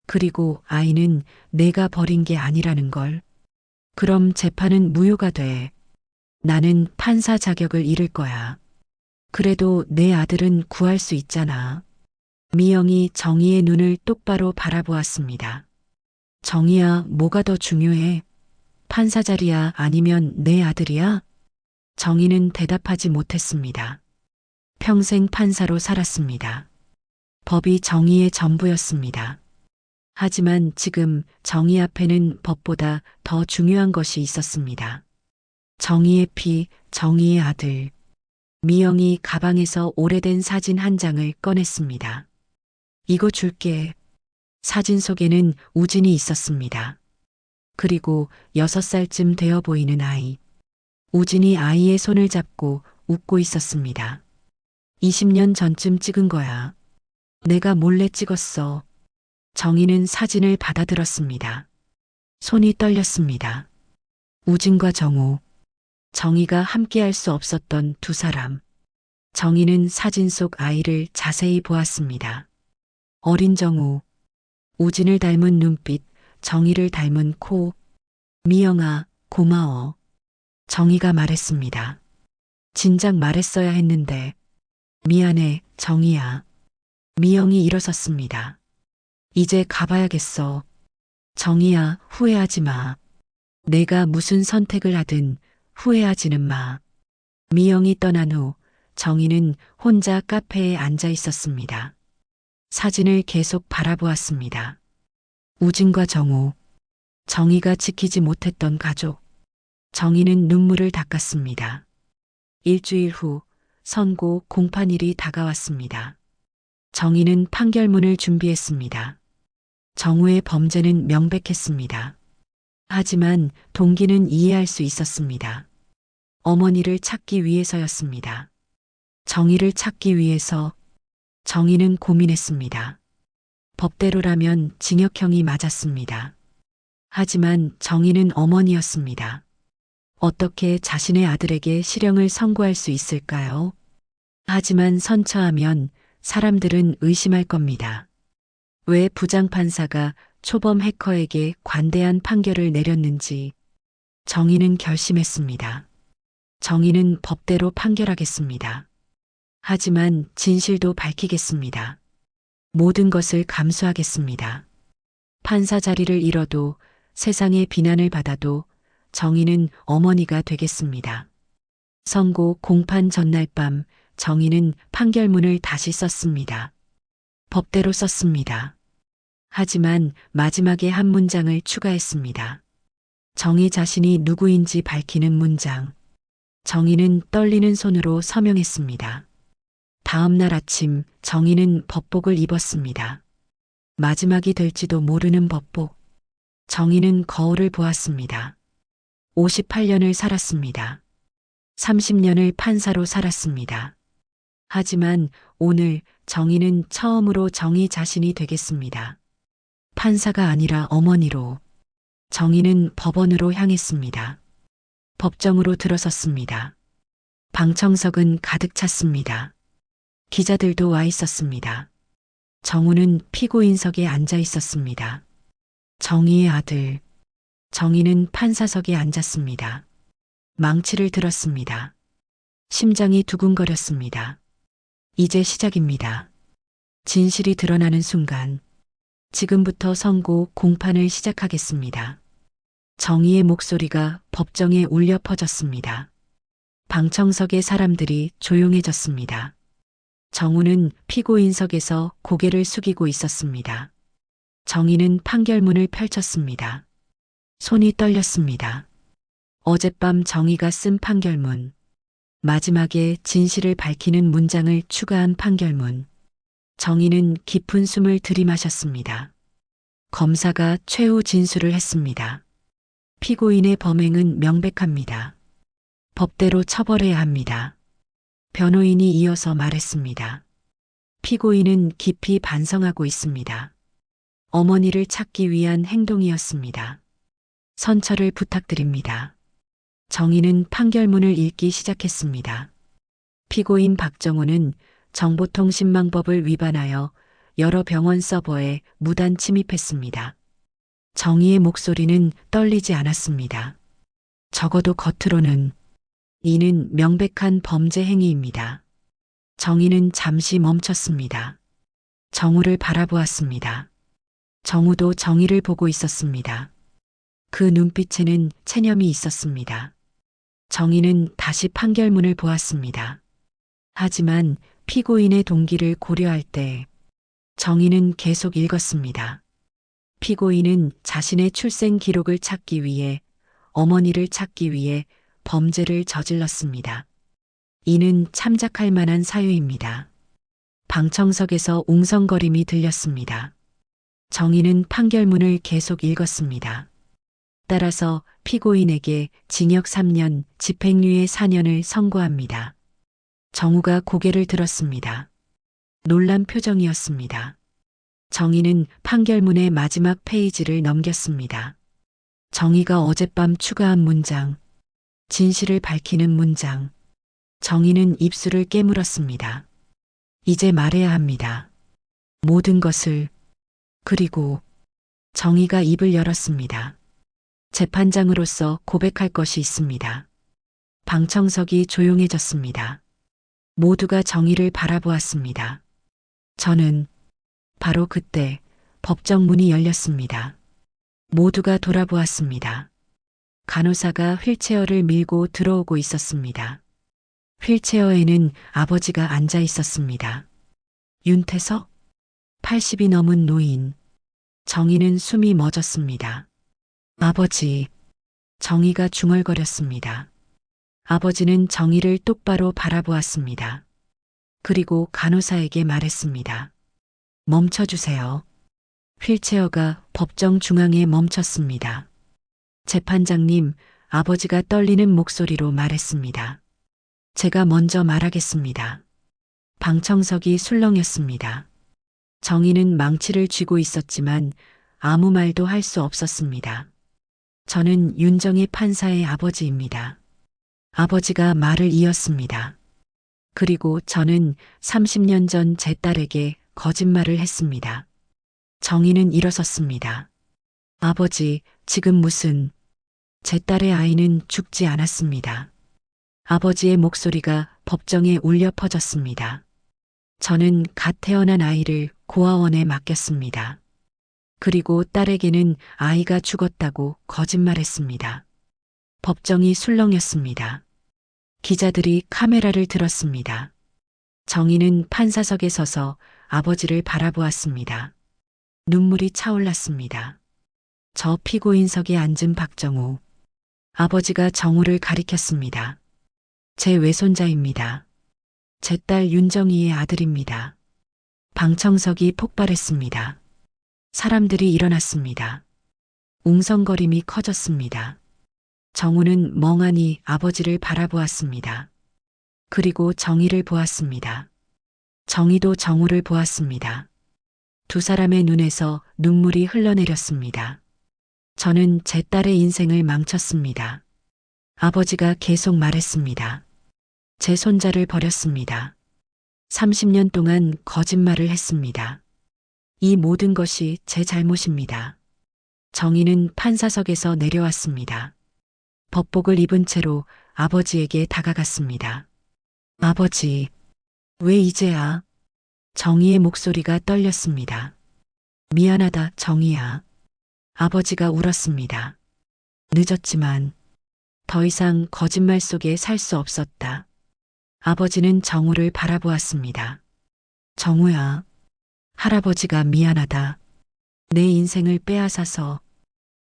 그리고 아이는 내가 버린 게 아니라는 걸. 그럼 재판은 무효가 돼. 나는 판사 자격을 잃을 거야. 그래도 내 아들은 구할 수 있잖아. 미영이 정희의 눈을 똑바로 바라보았습니다. 정희야, 뭐가 더 중요해? 판사 자리야, 아니면 내 아들이야? 정희는 대답하지 못했습니다. 평생 판사로 살았습니다. 법이 정희의 전부였습니다. 하지만 지금 정희 앞에는 법보다 더 중요한 것이 있었습니다. 정희의 피, 정희의 아들. 미영이 가방에서 오래된 사진 한 장을 꺼냈습니다. 이거 줄게. 사진 속에는 우진이 있었습니다. 그리고 6살쯤 되어 보이는 아이. 우진이 아이의 손을 잡고 웃고 있었습니다. 20년 전쯤 찍은 거야. 내가 몰래 찍었어. 정희는 사진을 받아들었습니다. 손이 떨렸습니다. 우진과 정우. 정희가 함께할 수 없었던 두 사람. 정희는 사진 속 아이를 자세히 보았습니다. 어린 정우. 우진을 닮은 눈빛, 정희를 닮은 코. 미영아, 고마워. 정희가 말했습니다. 진작 말했어야 했는데. 미안해, 정희야. 미영이 일어섰습니다. 이제 가봐야겠어. 정희야, 후회하지 마. 내가 무슨 선택을 하든 후회하지는 마. 미영이 떠난 후 정희는 혼자 카페에 앉아 있었습니다. 사진을 계속 바라보았습니다. 우진과 정우. 정희가 지키지 못했던 가족. 정희는 눈물을 닦았습니다. 일주일 후 선고 공판일이 다가왔습니다. 정희는 판결문을 준비했습니다. 정우의 범죄는 명백했습니다. 하지만 동기는 이해할 수 있었습니다. 어머니를 찾기 위해서였습니다. 정희를 찾기 위해서. 정희는 고민했습니다. 법대로라면 징역형이 맞았습니다. 하지만 정희는 어머니였습니다. 어떻게 자신의 아들에게 실형을 선고할 수 있을까요? 하지만 선처하면 사람들은 의심할 겁니다. 왜 부장판사가 초범 해커에게 관대한 판결을 내렸는지 정희는 결심했습니다. 정희는 법대로 판결하겠습니다. 하지만 진실도 밝히겠습니다. 모든 것을 감수하겠습니다. 판사 자리를 잃어도 세상의 비난을 받아도 정희는 어머니가 되겠습니다. 선고 공판 전날 밤 정희는 판결문을 다시 썼습니다. 법대로 썼습니다. 하지만 마지막에 한 문장을 추가했습니다. 정희 자신이 누구인지 밝히는 문장. 정희는 떨리는 손으로 서명했습니다. 다음 날 아침 정희는 법복을 입었습니다. 마지막이 될지도 모르는 법복. 정희는 거울을 보았습니다. 58년을 살았습니다. 30년을 판사로 살았습니다. 하지만 오늘 정희는 처음으로 정희 자신이 되겠습니다. 판사가 아니라 어머니로. 정희는 법원으로 향했습니다. 법정으로 들어섰습니다. 방청석은 가득 찼습니다. 기자들도 와 있었습니다. 정우는 피고인석에 앉아 있었습니다. 정희의 아들. 정희는 판사석에 앉았습니다. 망치를 들었습니다. 심장이 두근거렸습니다. 이제 시작입니다. 진실이 드러나는 순간, 지금부터 선고 공판을 시작하겠습니다. 정희의 목소리가 법정에 울려 퍼졌습니다. 방청석의 사람들이 조용해졌습니다. 정우는 피고인석에서 고개를 숙이고 있었습니다. 정희는 판결문을 펼쳤습니다. 손이 떨렸습니다. 어젯밤 정희가 쓴 판결문. 마지막에 진실을 밝히는 문장을 추가한 판결문. 정희는 깊은 숨을 들이마셨습니다. 검사가 최후 진술을 했습니다. 피고인의 범행은 명백합니다. 법대로 처벌해야 합니다. 변호인이 이어서 말했습니다. 피고인은 깊이 반성하고 있습니다. 어머니를 찾기 위한 행동이었습니다. 선처를 부탁드립니다. 정희는 판결문을 읽기 시작했습니다. 피고인 박정호는 정보통신망법을 위반하여 여러 병원 서버에 무단 침입했습니다. 정희의 목소리는 떨리지 않았습니다. 적어도 겉으로는 이는 명백한 범죄 행위입니다. 정희는 잠시 멈췄습니다. 정우를 바라보았습니다. 정우도 정희를 보고 있었습니다. 그 눈빛에는 체념이 있었습니다. 정희는 다시 판결문을 보았습니다. 하지만 피고인의 동기를 고려할 때 정희는 계속 읽었습니다. 피고인은 자신의 출생 기록을 찾기 위해 어머니를 찾기 위해 범죄를 저질렀습니다. 이는 참작할 만한 사유입니다. 방청석에서 웅성거림이 들렸습니다. 정희는 판결문을 계속 읽었습니다. 따라서 피고인에게 징역 3년, 집행유예 4년을 선고합니다. 정우가 고개를 들었습니다. 놀란 표정이었습니다. 정희는 판결문의 마지막 페이지를 넘겼습니다. 정희가 어젯밤 추가한 문장, 진실을 밝히는 문장. 정희는 입술을 깨물었습니다. 이제 말해야 합니다. 모든 것을. 그리고 정희가 입을 열었습니다. 재판장으로서 고백할 것이 있습니다. 방청석이 조용해졌습니다. 모두가 정희를 바라보았습니다. 저는 바로 그때 법정 문이 열렸습니다. 모두가 돌아보았습니다. 간호사가 휠체어를 밀고 들어오고 있었습니다. 휠체어에는 아버지가 앉아 있었습니다. 윤태석? 80이 넘은 노인. 정희는 숨이 멎었습니다. 아버지. 정희가 중얼거렸습니다. 아버지는 정희를 똑바로 바라보았습니다. 그리고 간호사에게 말했습니다. 멈춰주세요. 휠체어가 법정 중앙에 멈췄습니다. 재판장님, 아버지가 떨리는 목소리로 말했습니다. 제가 먼저 말하겠습니다. 방청석이 술렁였습니다. 정희는 망치를 쥐고 있었지만 아무 말도 할 수 없었습니다. 저는 윤정희 판사의 아버지입니다. 아버지가 말을 이었습니다. 그리고 저는 30년 전 제 딸에게 거짓말을 했습니다. 정희는 일어섰습니다. 아버지, 지금 무슨... 제 딸의 아이는 죽지 않았습니다. 아버지의 목소리가 법정에 울려 퍼졌습니다. 저는 갓 태어난 아이를 고아원에 맡겼습니다. 그리고 딸에게는 아이가 죽었다고 거짓말했습니다. 법정이 술렁였습니다. 기자들이 카메라를 들었습니다. 정희는 판사석에 서서 아버지를 바라보았습니다. 눈물이 차올랐습니다. 저 피고인석에 앉은 박정우. 아버지가 정우를 가리켰습니다. 제 외손자입니다. 제 딸 윤정희의 아들입니다. 방청석이 폭발했습니다. 사람들이 일어났습니다. 웅성거림이 커졌습니다. 정우는 멍하니 아버지를 바라보았습니다. 그리고 정희를 보았습니다. 정희도 정우를 보았습니다. 두 사람의 눈에서 눈물이 흘러내렸습니다. 저는 제 딸의 인생을 망쳤습니다. 아버지가 계속 말했습니다. 제 손자를 버렸습니다. 30년 동안 거짓말을 했습니다. 이 모든 것이 제 잘못입니다. 정희는 판사석에서 내려왔습니다. 법복을 입은 채로 아버지에게 다가갔습니다. 아버지, 왜 이제야? 정희의 목소리가 떨렸습니다. 미안하다, 정희야. 아버지가 울었습니다. 늦었지만 더 이상 거짓말 속에 살 수 없었다. 아버지는 정우를 바라보았습니다. 정우야, 할아버지가 미안하다. 내 인생을 빼앗아서.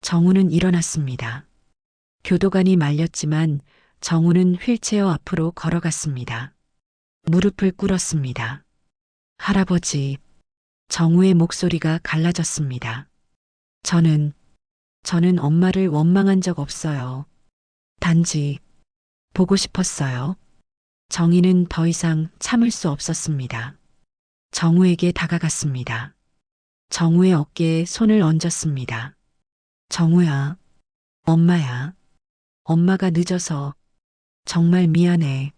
정우는 일어났습니다. 교도관이 말렸지만 정우는 휠체어 앞으로 걸어갔습니다. 무릎을 꿇었습니다. 할아버지, 정우의 목소리가 갈라졌습니다. 저는 엄마를 원망한 적 없어요. 단지 보고 싶었어요. 정희는 더 이상 참을 수 없었습니다. 정우에게 다가갔습니다. 정우의 어깨에 손을 얹었습니다. 정우야, 엄마야. 엄마가 늦어서 정말 미안해.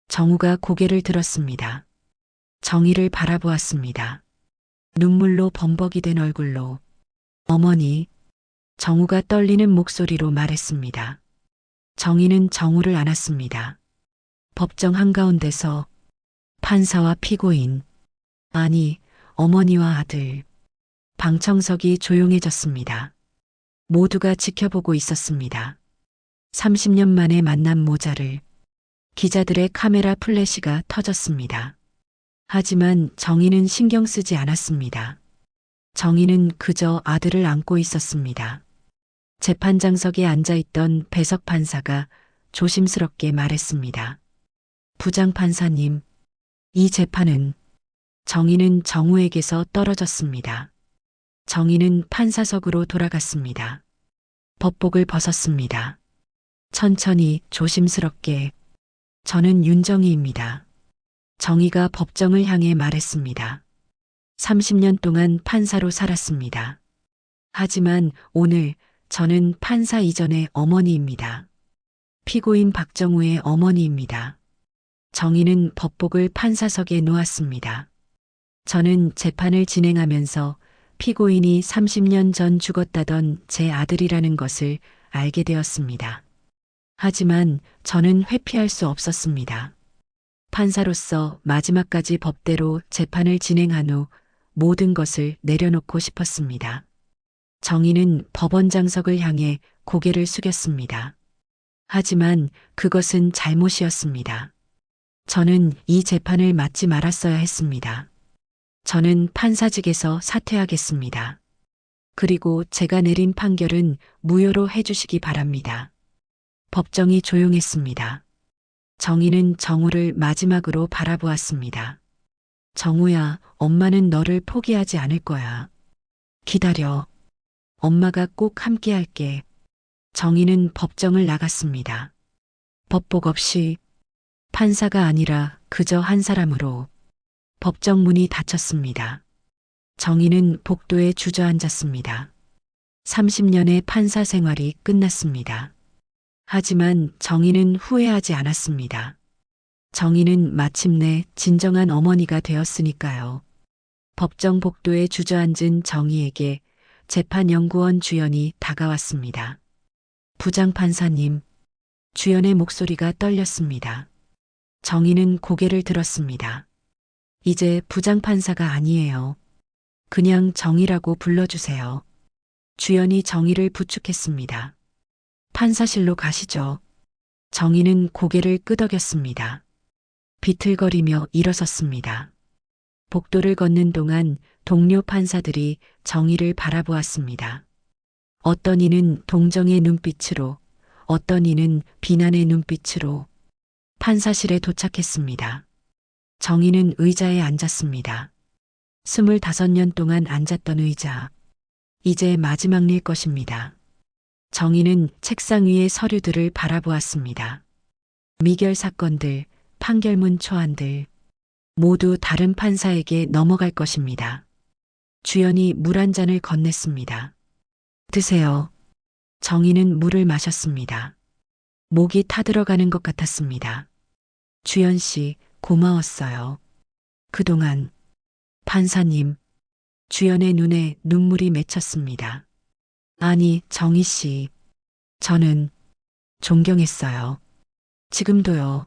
정우가 고개를 들었습니다. 정희를 바라보았습니다. 눈물로 범벅이 된 얼굴로. 어머니, 정우가 떨리는 목소리로 말했습니다. 정희는 정우를 안았습니다. 법정 한가운데서 판사와 피고인, 아니, 어머니와 아들. 방청석이 조용해졌습니다. 모두가 지켜보고 있었습니다. 30년 만에 만난 모자를. 기자들의 카메라 플래시가 터졌습니다. 하지만 정희는 신경 쓰지 않았습니다. 정희는 그저 아들을 안고 있었습니다. 재판장석에 앉아있던 배석 판사가 조심스럽게 말했습니다. 부장 판사님, 이 재판은. 정희는 정우에게서 떨어졌습니다. 정희는 판사석으로 돌아갔습니다. 법복을 벗었습니다. 천천히 조심스럽게. 저는 윤정희입니다. 정희가 법정을 향해 말했습니다. 30년 동안 판사로 살았습니다. 하지만 오늘 저는 판사 이전의 어머니입니다. 피고인 박정우의 어머니입니다. 정희는 법복을 판사석에 놓았습니다. 저는 재판을 진행하면서 피고인이 30년 전 죽었다던 제 아들이라는 것을 알게 되었습니다. 하지만 저는 회피할 수 없었습니다. 판사로서 마지막까지 법대로 재판을 진행한 후 모든 것을 내려놓고 싶었습니다. 정희는 법원장석을 향해 고개를 숙였습니다. 하지만 그것은 잘못이었습니다. 저는 이 재판을 맡지 말았어야 했습니다. 저는 판사직에서 사퇴하겠습니다. 그리고 제가 내린 판결은 무효로 해주시기 바랍니다. 법정이 조용했습니다. 정희는 정우를 마지막으로 바라보았습니다. 정우야, 엄마는 너를 포기하지 않을 거야. 기다려. 엄마가 꼭 함께 할게. 정희는 법정을 나갔습니다. 법복 없이. 판사가 아니라 그저 한 사람으로. 법정 문이 닫혔습니다. 정희는 복도에 주저앉았습니다. 30년의 판사 생활이 끝났습니다. 하지만 정희는 후회하지 않았습니다. 정희는 마침내 진정한 어머니가 되었으니까요. 법정 복도에 주저앉은 정희에게 재판연구원 주연이 다가왔습니다. 부장판사님, 주연의 목소리가 떨렸습니다. 정희는 고개를 들었습니다. 이제 부장판사가 아니에요. 그냥 정희라고 불러주세요. 주연이 정희를 부축했습니다. 판사실로 가시죠. 정희는 고개를 끄덕였습니다. 비틀거리며 일어섰습니다. 복도를 걷는 동안 동료 판사들이 정희를 바라보았습니다. 어떤 이는 동정의 눈빛으로, 어떤 이는 비난의 눈빛으로 판사실에 도착했습니다. 정희는 의자에 앉았습니다. 25년 동안 앉았던 의자. 이제 마지막일 것입니다. 정희는 책상 위의 서류들을 바라보았습니다. 미결 사건들, 판결문 초안들, 모두 다른 판사에게 넘어갈 것입니다. 주연이 물 한 잔을 건넸습니다. 드세요. 정희는 물을 마셨습니다. 목이 타들어가는 것 같았습니다. 주연 씨, 고마웠어요. 그동안. 판사님. 주연의 눈에 눈물이 맺혔습니다. 아니, 정희 씨. 저는 존경했어요. 지금도요.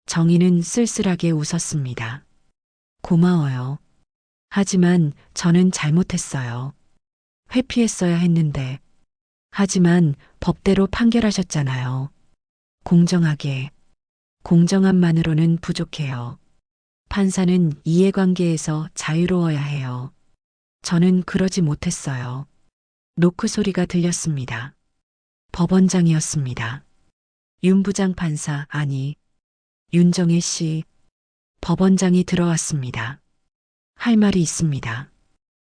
정희는 쓸쓸하게 웃었습니다. 고마워요. 하지만 저는 잘못했어요. 회피했어야 했는데. 하지만 법대로 판결하셨잖아요. 공정하게. 공정함만으로는 부족해요. 판사는 이해관계에서 자유로워야 해요. 저는 그러지 못했어요. 노크 소리가 들렸습니다. 법원장이었습니다. 윤 부장 판사, 아니, 윤정혜 씨. 법원장이 들어왔습니다. 할 말이 있습니다.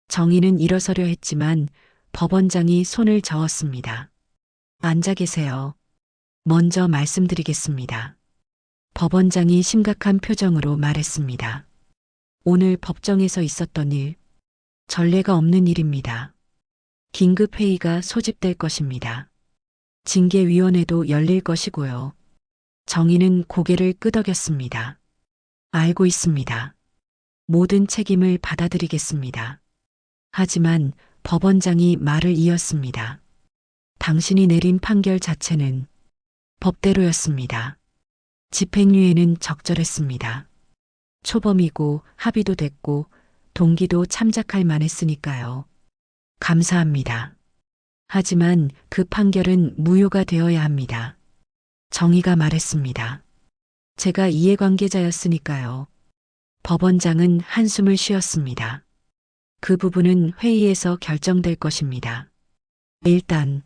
정희는 일어서려 했지만 법원장이 손을 저었습니다. 앉아 계세요. 먼저 말씀드리겠습니다. 법원장이 심각한 표정으로 말했습니다. 오늘 법정에서 있었던 일, 전례가 없는 일입니다. 긴급회의가 소집될 것입니다. 징계위원회도 열릴 것이고요. 정희는 고개를 끄덕였습니다. 알고 있습니다. 모든 책임을 받아들이겠습니다. 하지만 법원장이 말을 이었습니다. 당신이 내린 판결 자체는 법대로였습니다. 집행유예는 적절했습니다. 초범이고 합의도 됐고 동기도 참작할 만했으니까요. 감사합니다. 하지만 그 판결은 무효가 되어야 합니다. 정희가 말했습니다. 제가 이해관계자였으니까요. 법원장은 한숨을 쉬었습니다. 그 부분은 회의에서 결정될 것입니다. 일단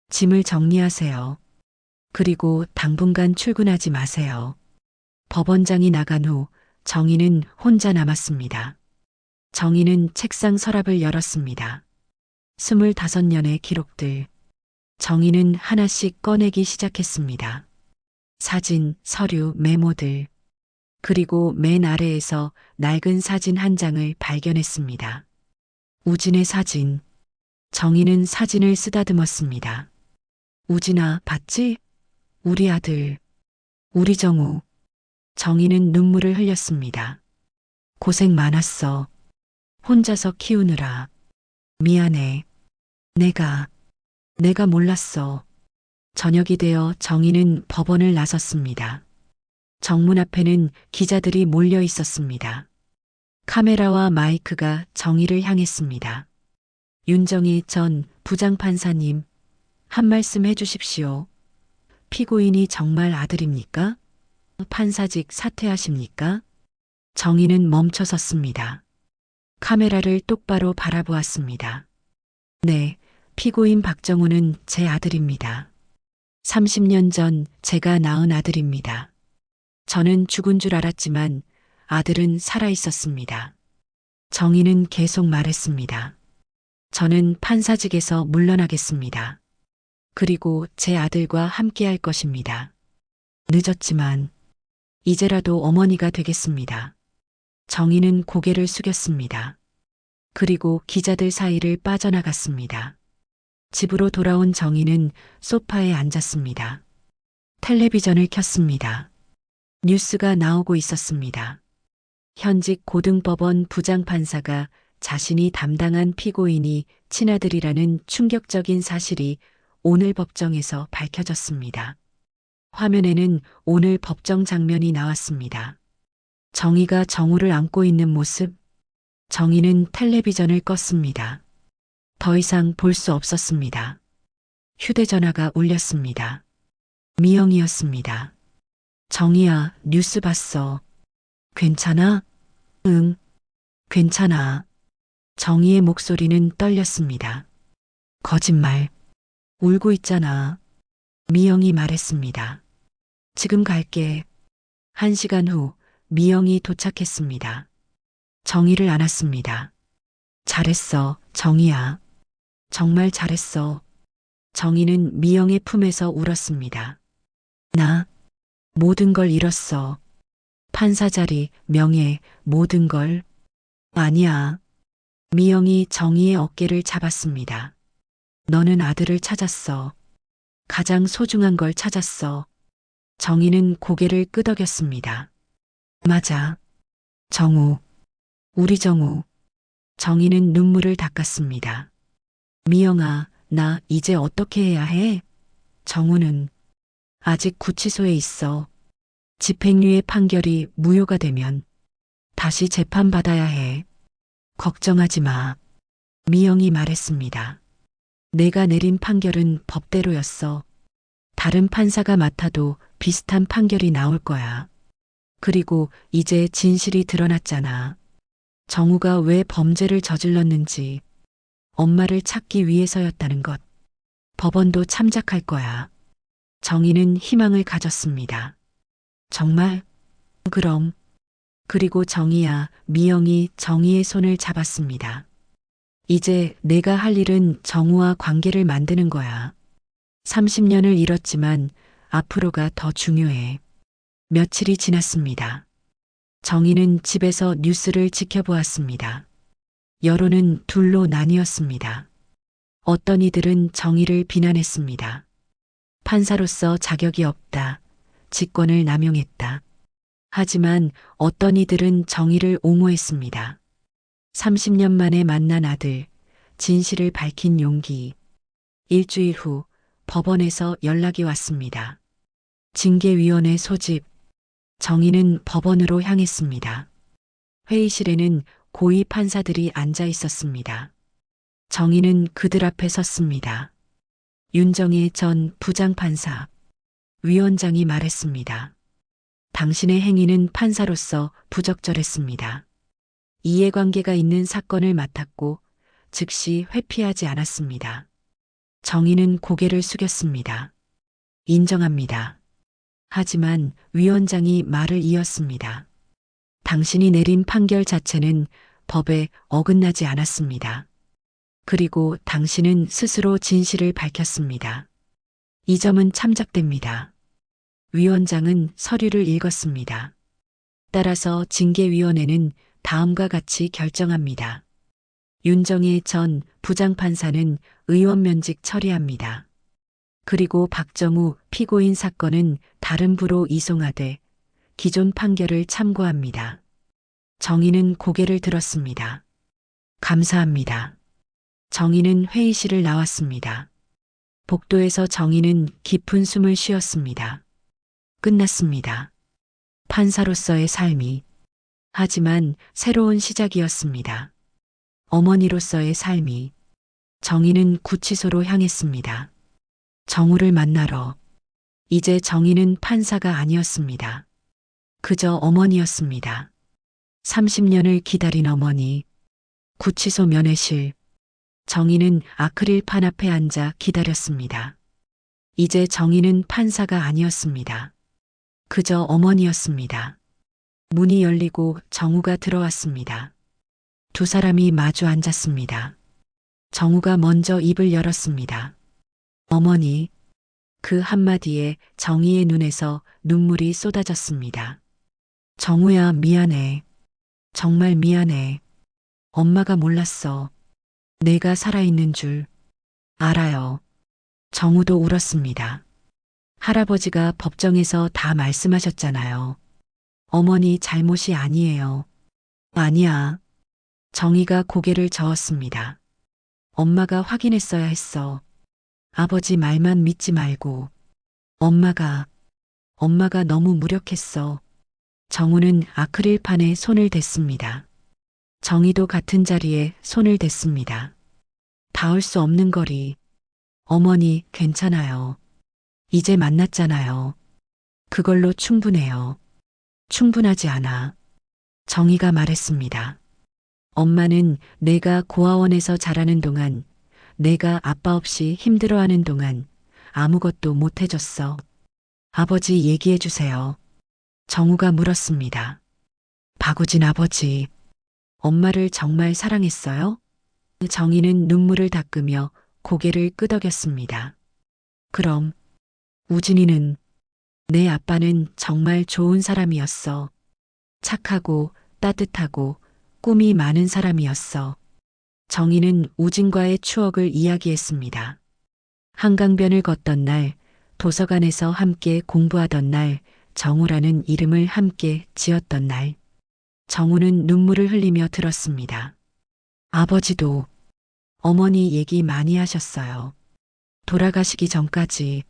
짐을 정리하세요. 그리고 당분간 출근하지 마세요. 법원장이 나간 후 정희는 혼자 남았습니다. 정희는 책상 서랍을 열었습니다. 25년의 기록들. 정희는 하나씩 꺼내기 시작했습니다. 사진, 서류, 메모들. 그리고 맨 아래에서 낡은 사진 한 장을 발견했습니다. 우진의 사진. 정희는 사진을 쓰다듬었습니다. 우진아, 봤지? 우리 아들. 우리 정우. 정희는 눈물을 흘렸습니다. 고생 많았어. 혼자서 키우느라. 미안해. 내가 몰랐어. 저녁이 되어 정희는 법원을 나섰습니다. 정문 앞에는 기자들이 몰려 있었습니다. 카메라와 마이크가 정희를 향했습니다. 윤정희 전 부장판사님, 한 말씀 해주십시오. 피고인이 정말 아들입니까? 판사직 사퇴하십니까? 정희는 멈춰섰습니다. 카메라를 똑바로 바라보았습니다. 네, 피고인 박정우는 제 아들입니다. 30년 전 제가 낳은 아들입니다. 저는 죽은 줄 알았지만 아들은 살아 있었습니다. 정희는 계속 말했습니다. 저는 판사직에서 물러나겠습니다. 그리고 제 아들과 함께 할 것입니다. 늦었지만 이제라도 어머니가 되겠습니다. 정희는 고개를 숙였습니다. 그리고 기자들 사이를 빠져나갔습니다. 집으로 돌아온 정희는 소파에 앉았습니다. 텔레비전을 켰습니다. 뉴스가 나오고 있었습니다. 현직 고등법원 부장판사가 자신이 담당한 피고인이 친아들이라는 충격적인 사실이 오늘 법정에서 밝혀졌습니다. 화면에는 오늘 법정 장면이 나왔습니다. 정희가 정우를 안고 있는 모습. 정희는 텔레비전을 껐습니다. 더 이상 볼 수 없었습니다. 휴대전화가 울렸습니다. 미영이었습니다. 정희야, 뉴스 봤어. 괜찮아? 응, 괜찮아. 정희의 목소리는 떨렸습니다. 거짓말. 울고 있잖아. 미영이 말했습니다. 지금 갈게. 1시간 후 미영이 도착했습니다. 정희를 안았습니다. 잘했어, 정희야. 정말 잘했어. 정희는 미영의 품에서 울었습니다. 나 모든 걸 잃었어. 판사 자리, 명예, 모든 걸. 아니야. 미영이 정희의 어깨를 잡았습니다. 너는 아들을 찾았어. 가장 소중한 걸 찾았어. 정희는 고개를 끄덕였습니다. 맞아. 정우. 우리 정우. 정희는 눈물을 닦았습니다. 미영아, 나 이제 어떻게 해야 해? 정우는 아직 구치소에 있어. 집행유예 판결이 무효가 되면 다시 재판받아야 해. 걱정하지 마. 미영이 말했습니다. 내가 내린 판결은 법대로였어. 다른 판사가 맡아도 비슷한 판결이 나올 거야. 그리고 이제 진실이 드러났잖아. 정우가 왜 범죄를 저질렀는지, 엄마를 찾기 위해서였다는 것. 법원도 참작할 거야. 정희는 희망을 가졌습니다. 정말? 그럼. 그리고 정희야, 미영이 정희의 손을 잡았습니다. 이제 내가 할 일은 정우와 관계를 만드는 거야. 30년을 잃었지만 앞으로가 더 중요해. 며칠이 지났습니다. 정희는 집에서 뉴스를 지켜보았습니다. 여론은 둘로 나뉘었습니다. 어떤 이들은 정희를 비난했습니다. 판사로서 자격이 없다. 직권을 남용했다. 하지만 어떤 이들은 정희를 옹호했습니다. 30년 만에 만난 아들, 진실을 밝힌 용기. 일주일 후 법원에서 연락이 왔습니다. 징계위원회 소집. 정희는 법원으로 향했습니다. 회의실에는 고위 판사들이 앉아 있었습니다. 정희는 그들 앞에 섰습니다. 윤정혜 전 부장판사. 위원장이 말했습니다. 당신의 행위는 판사로서 부적절했습니다. 이해관계가 있는 사건을 맡았고 즉시 회피하지 않았습니다. 정희는 고개를 숙였습니다. 인정합니다. 하지만 위원장이 말을 이었습니다. 당신이 내린 판결 자체는 법에 어긋나지 않았습니다. 그리고 당신은 스스로 진실을 밝혔습니다. 이 점은 참작됩니다. 위원장은 서류를 읽었습니다. 따라서 징계위원회는 다음과 같이 결정합니다. 윤정혜 전 부장판사는 의원 면직 처리합니다. 그리고 박정우 피고인 사건은 다른 부로 이송하되 기존 판결을 참고합니다. 정희는 고개를 들었습니다. 감사합니다. 정희는 회의실을 나왔습니다. 복도에서 정희는 깊은 숨을 쉬었습니다. 끝났습니다. 판사로서의 삶이. 하지만 새로운 시작이었습니다. 어머니로서의 삶이. 정희는 구치소로 향했습니다. 정우를 만나러. 이제 정희는 판사가 아니었습니다. 그저 어머니였습니다. 30년을 기다린 어머니. 구치소 면회실. 정희는 아크릴판 앞에 앉아 기다렸습니다. 이제 정희는 판사가 아니었습니다. 그저 어머니였습니다. 문이 열리고 정우가 들어왔습니다. 두 사람이 마주 앉았습니다. 정우가 먼저 입을 열었습니다. 어머니. 그 한마디에 정희의 눈에서 눈물이 쏟아졌습니다. 정우야, 미안해. 정말 미안해. 엄마가 몰랐어. 내가 살아있는 줄. 알아요. 정우도 울었습니다. 할아버지가 법정에서 다 말씀하셨잖아요. 어머니 잘못이 아니에요. 아니야. 정희가 고개를 저었습니다. 엄마가 확인했어야 했어. 아버지 말만 믿지 말고. 엄마가 너무 무력했어. 정우는 아크릴판에 손을 댔습니다. 정희도 같은 자리에 손을 댔습니다. 닿을 수 없는 거리. 어머니, 괜찮아요. 이제 만났잖아요. 그걸로 충분해요. 충분하지 않아. 정희가 말했습니다. 엄마는 내가 고아원에서 자라는 동안, 내가 아빠 없이 힘들어하는 동안 아무것도 못 해줬어. 아버지 얘기해 주세요. 정우가 물었습니다. 바구진 아버지, 엄마를 정말 사랑했어요? 정희는 눈물을 닦으며 고개를 끄덕였습니다. 그럼, 우진이는, 내 아빠는 정말 좋은 사람이었어. 착하고 따뜻하고 꿈이 많은 사람이었어. 정희는 우진과의 추억을 이야기했습니다. 한강변을 걷던 날, 도서관에서 함께 공부하던 날, 정우라는 이름을 함께 지었던 날. 정우는 눈물을 흘리며 들었습니다. 아버지도 어머니 얘기 많이 하셨어요. 돌아가시기 전까지.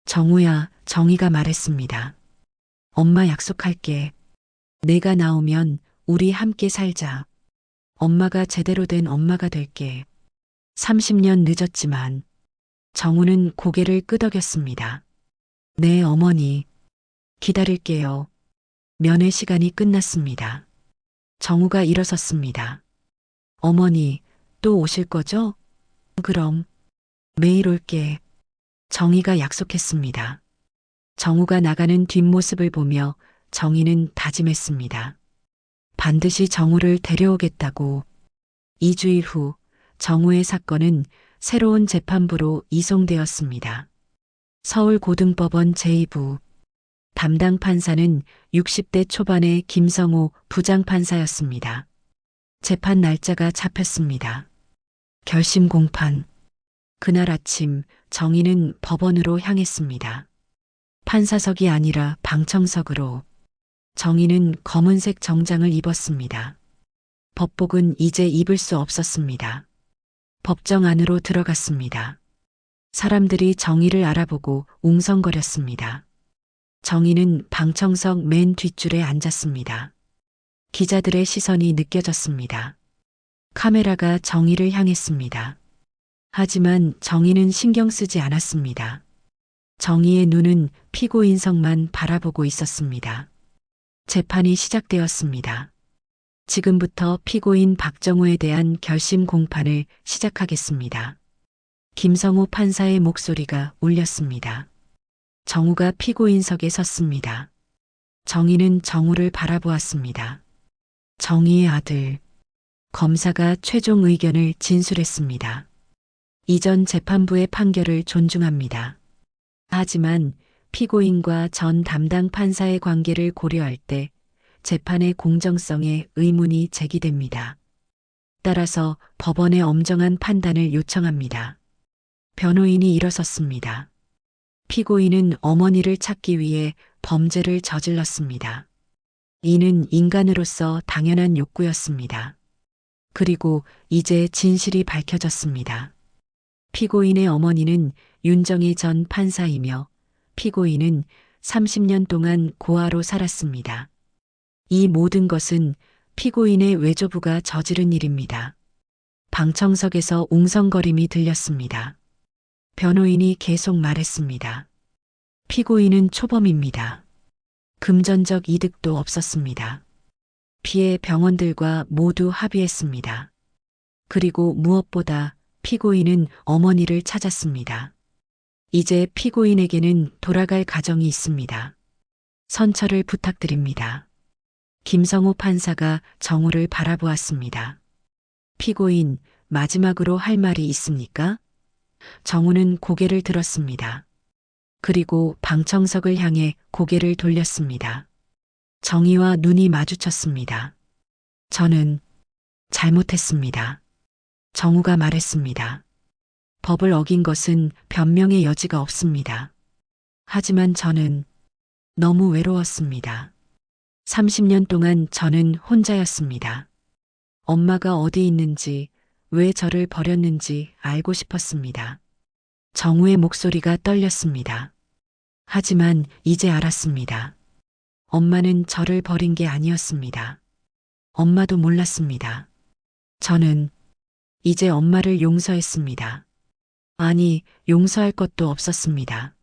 정우야, 정희가 말했습니다. 엄마 약속할게. 내가 나오면 우리 함께 살자. 엄마가 제대로 된 엄마가 될게. 30년 늦었지만. 정우는 고개를 끄덕였습니다. 네, 어머니. 기다릴게요. 면회 시간이 끝났습니다. 정우가 일어섰습니다. 어머니, 또 오실 거죠? 그럼. 매일 올게. 정희가 약속했습니다. 정우가 나가는 뒷모습을 보며 정희는 다짐했습니다. 반드시 정우를 데려오겠다고. 2주일 후 정우의 사건은 새로운 재판부로 이송되었습니다. 서울고등법원 제2부. 담당 판사는 60대 초반의 김성호 부장판사였습니다. 재판 날짜가 잡혔습니다. 결심 공판. 그날 아침 정희는 법원으로 향했습니다. 판사석이 아니라 방청석으로. 정희는 검은색 정장을 입었습니다. 법복은 이제 입을 수 없었습니다. 법정 안으로 들어갔습니다. 사람들이 정희를 알아보고 웅성거렸습니다. 정희는 방청석 맨 뒷줄에 앉았습니다. 기자들의 시선이 느껴졌습니다. 카메라가 정희를 향했습니다. 하지만 정희는 신경 쓰지 않았습니다. 정희의 눈은 피고인석만 바라보고 있었습니다. 재판이 시작되었습니다. 지금부터 피고인 박정우에 대한 결심 공판을 시작하겠습니다. 김성호 판사의 목소리가 울렸습니다. 정우가 피고인석에 섰습니다. 정희는 정우를 바라보았습니다. 정희의 아들. 검사가 최종 의견을 진술했습니다. 이전 재판부의 판결을 존중합니다. 하지만 피고인과 전 담당 판사의 관계를 고려할 때 재판의 공정성에 의문이 제기됩니다. 따라서 법원의 엄정한 판단을 요청합니다. 변호인이 일어섰습니다. 피고인은 어머니를 찾기 위해 범죄를 저질렀습니다. 이는 인간으로서 당연한 욕구였습니다. 그리고 이제 진실이 밝혀졌습니다. 피고인의 어머니는 윤정희 전 판사이며 피고인은 30년 동안 고아로 살았습니다. 이 모든 것은 피고인의 외조부가 저지른 일입니다. 방청석에서 웅성거림이 들렸습니다. 변호인이 계속 말했습니다. 피고인은 초범입니다. 금전적 이득도 없었습니다. 피해 병원들과 모두 합의했습니다. 그리고 무엇보다 피고인은 어머니를 찾았습니다. 이제 피고인에게는 돌아갈 가정이 있습니다. 선처를 부탁드립니다. 김성호 판사가 정우를 바라보았습니다. 피고인, 마지막으로 할 말이 있습니까? 정우는 고개를 들었습니다. 그리고 방청석을 향해 고개를 돌렸습니다. 정희와 눈이 마주쳤습니다. 저는 잘못했습니다. 정우가 말했습니다. 법을 어긴 것은 변명의 여지가 없습니다. 하지만 저는 너무 외로웠습니다. 30년 동안 저는 혼자였습니다. 엄마가 어디 있는지, 왜 저를 버렸는지 알고 싶었습니다. 정우의 목소리가 떨렸습니다. 하지만 이제 알았습니다. 엄마는 저를 버린 게 아니었습니다. 엄마도 몰랐습니다. 저는 이제 엄마를 용서했습니다. 아니, 용서할 것도 없었습니다.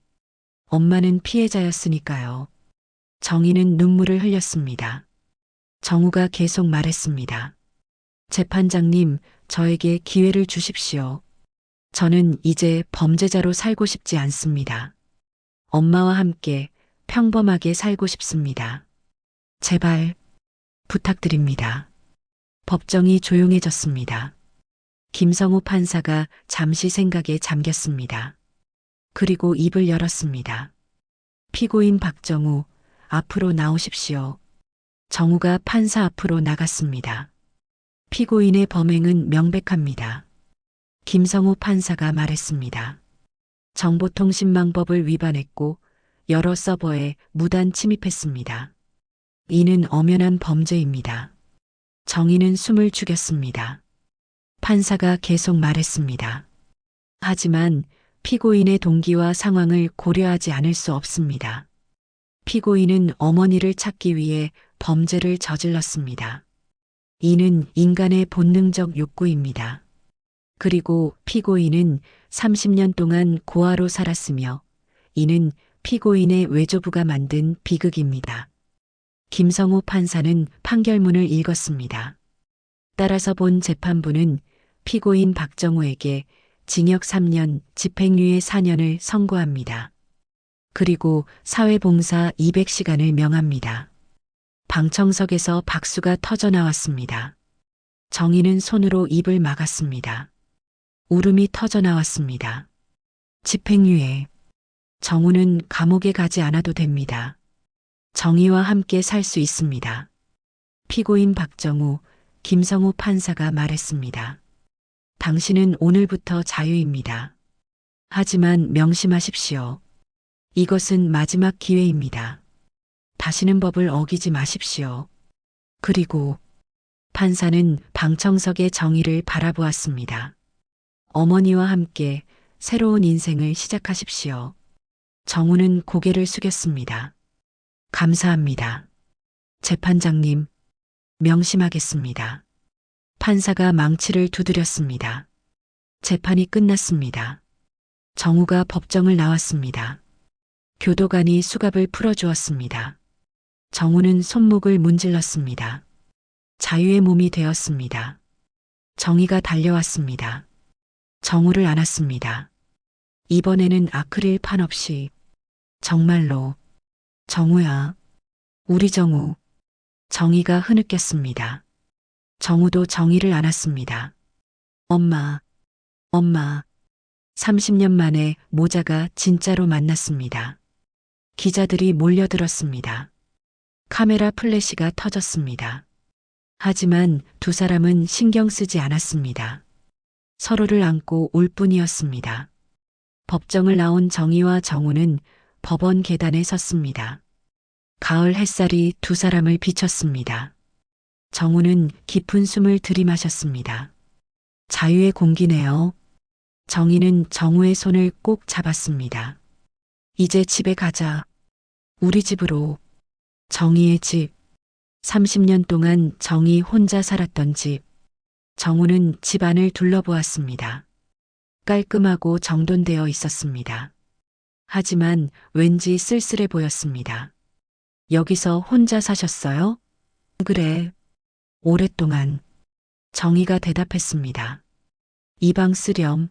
엄마는 피해자였으니까요. 정희는 눈물을 흘렸습니다. 정우가 계속 말했습니다. 재판장님, 저에게 기회를 주십시오. 저는 이제 범죄자로 살고 싶지 않습니다. 엄마와 함께 평범하게 살고 싶습니다. 제발 부탁드립니다. 법정이 조용해졌습니다. 김성우 판사가 잠시 생각에 잠겼습니다. 그리고 입을 열었습니다. 피고인 박정우, 앞으로 나오십시오. 정우가 판사 앞으로 나갔습니다. 피고인의 범행은 명백합니다. 김성우 판사가 말했습니다. 정보통신망법을 위반했고 여러 서버에 무단 침입했습니다. 이는 엄연한 범죄입니다. 정의는 숨을 죽였습니다. 판사가 계속 말했습니다. 하지만 피고인의 동기와 상황을 고려하지 않을 수 없습니다. 피고인은 어머니를 찾기 위해 범죄를 저질렀습니다. 이는 인간의 본능적 욕구입니다. 그리고 피고인은 30년 동안 고아로 살았으며 이는 피고인의 외조부가 만든 비극입니다. 김성우 판사는 판결문을 읽었습니다. 따라서 본 재판부는 피고인 박정우에게 징역 3년, 집행유예 4년을 선고합니다. 그리고 사회봉사 200시간을 명합니다. 방청석에서 박수가 터져 나왔습니다. 정희는 손으로 입을 막았습니다. 울음이 터져 나왔습니다. 집행유예. 정우는 감옥에 가지 않아도 됩니다. 정의와 함께 살 수 있습니다. 피고인 박정우, 김성우 판사가 말했습니다. 당신은 오늘부터 자유입니다. 하지만 명심하십시오. 이것은 마지막 기회입니다. 다시는 법을 어기지 마십시오. 그리고 판사는 방청석의 정의를 바라보았습니다. 어머니와 함께 새로운 인생을 시작하십시오. 정우는 고개를 숙였습니다. 감사합니다. 재판장님, 명심하겠습니다. 판사가 망치를 두드렸습니다. 재판이 끝났습니다. 정우가 법정을 나왔습니다. 교도관이 수갑을 풀어주었습니다. 정우는 손목을 문질렀습니다. 자유의 몸이 되었습니다. 정의가 달려왔습니다. 정우를 안았습니다. 이번에는 아크릴판 없이 정말로 정우야, 우리 정우. 정의가 흐느꼈습니다. 정우도 정의를 안았습니다. 엄마, 엄마. 30년 만에 모자가 진짜로 만났습니다. 기자들이 몰려들었습니다. 카메라 플래시가 터졌습니다. 하지만 두 사람은 신경 쓰지 않았습니다. 서로를 안고 울 뿐이었습니다. 법정을 나온 정의와 정우는 법원 계단에 섰습니다. 가을 햇살이 두 사람을 비쳤습니다. 정우는 깊은 숨을 들이마셨습니다. 자유의 공기네요. 정의는 정우의 손을 꼭 잡았습니다. 이제 집에 가자. 우리 집으로. 정의의 집. 30년 동안 정의 혼자 살았던 집. 정우는 집 안을 둘러보았습니다. 깔끔하고 정돈되어 있었습니다. 하지만 왠지 쓸쓸해 보였습니다. 여기서 혼자 사셨어요? 그래. 오랫동안. 정의가 대답했습니다. 이 방 쓰렴.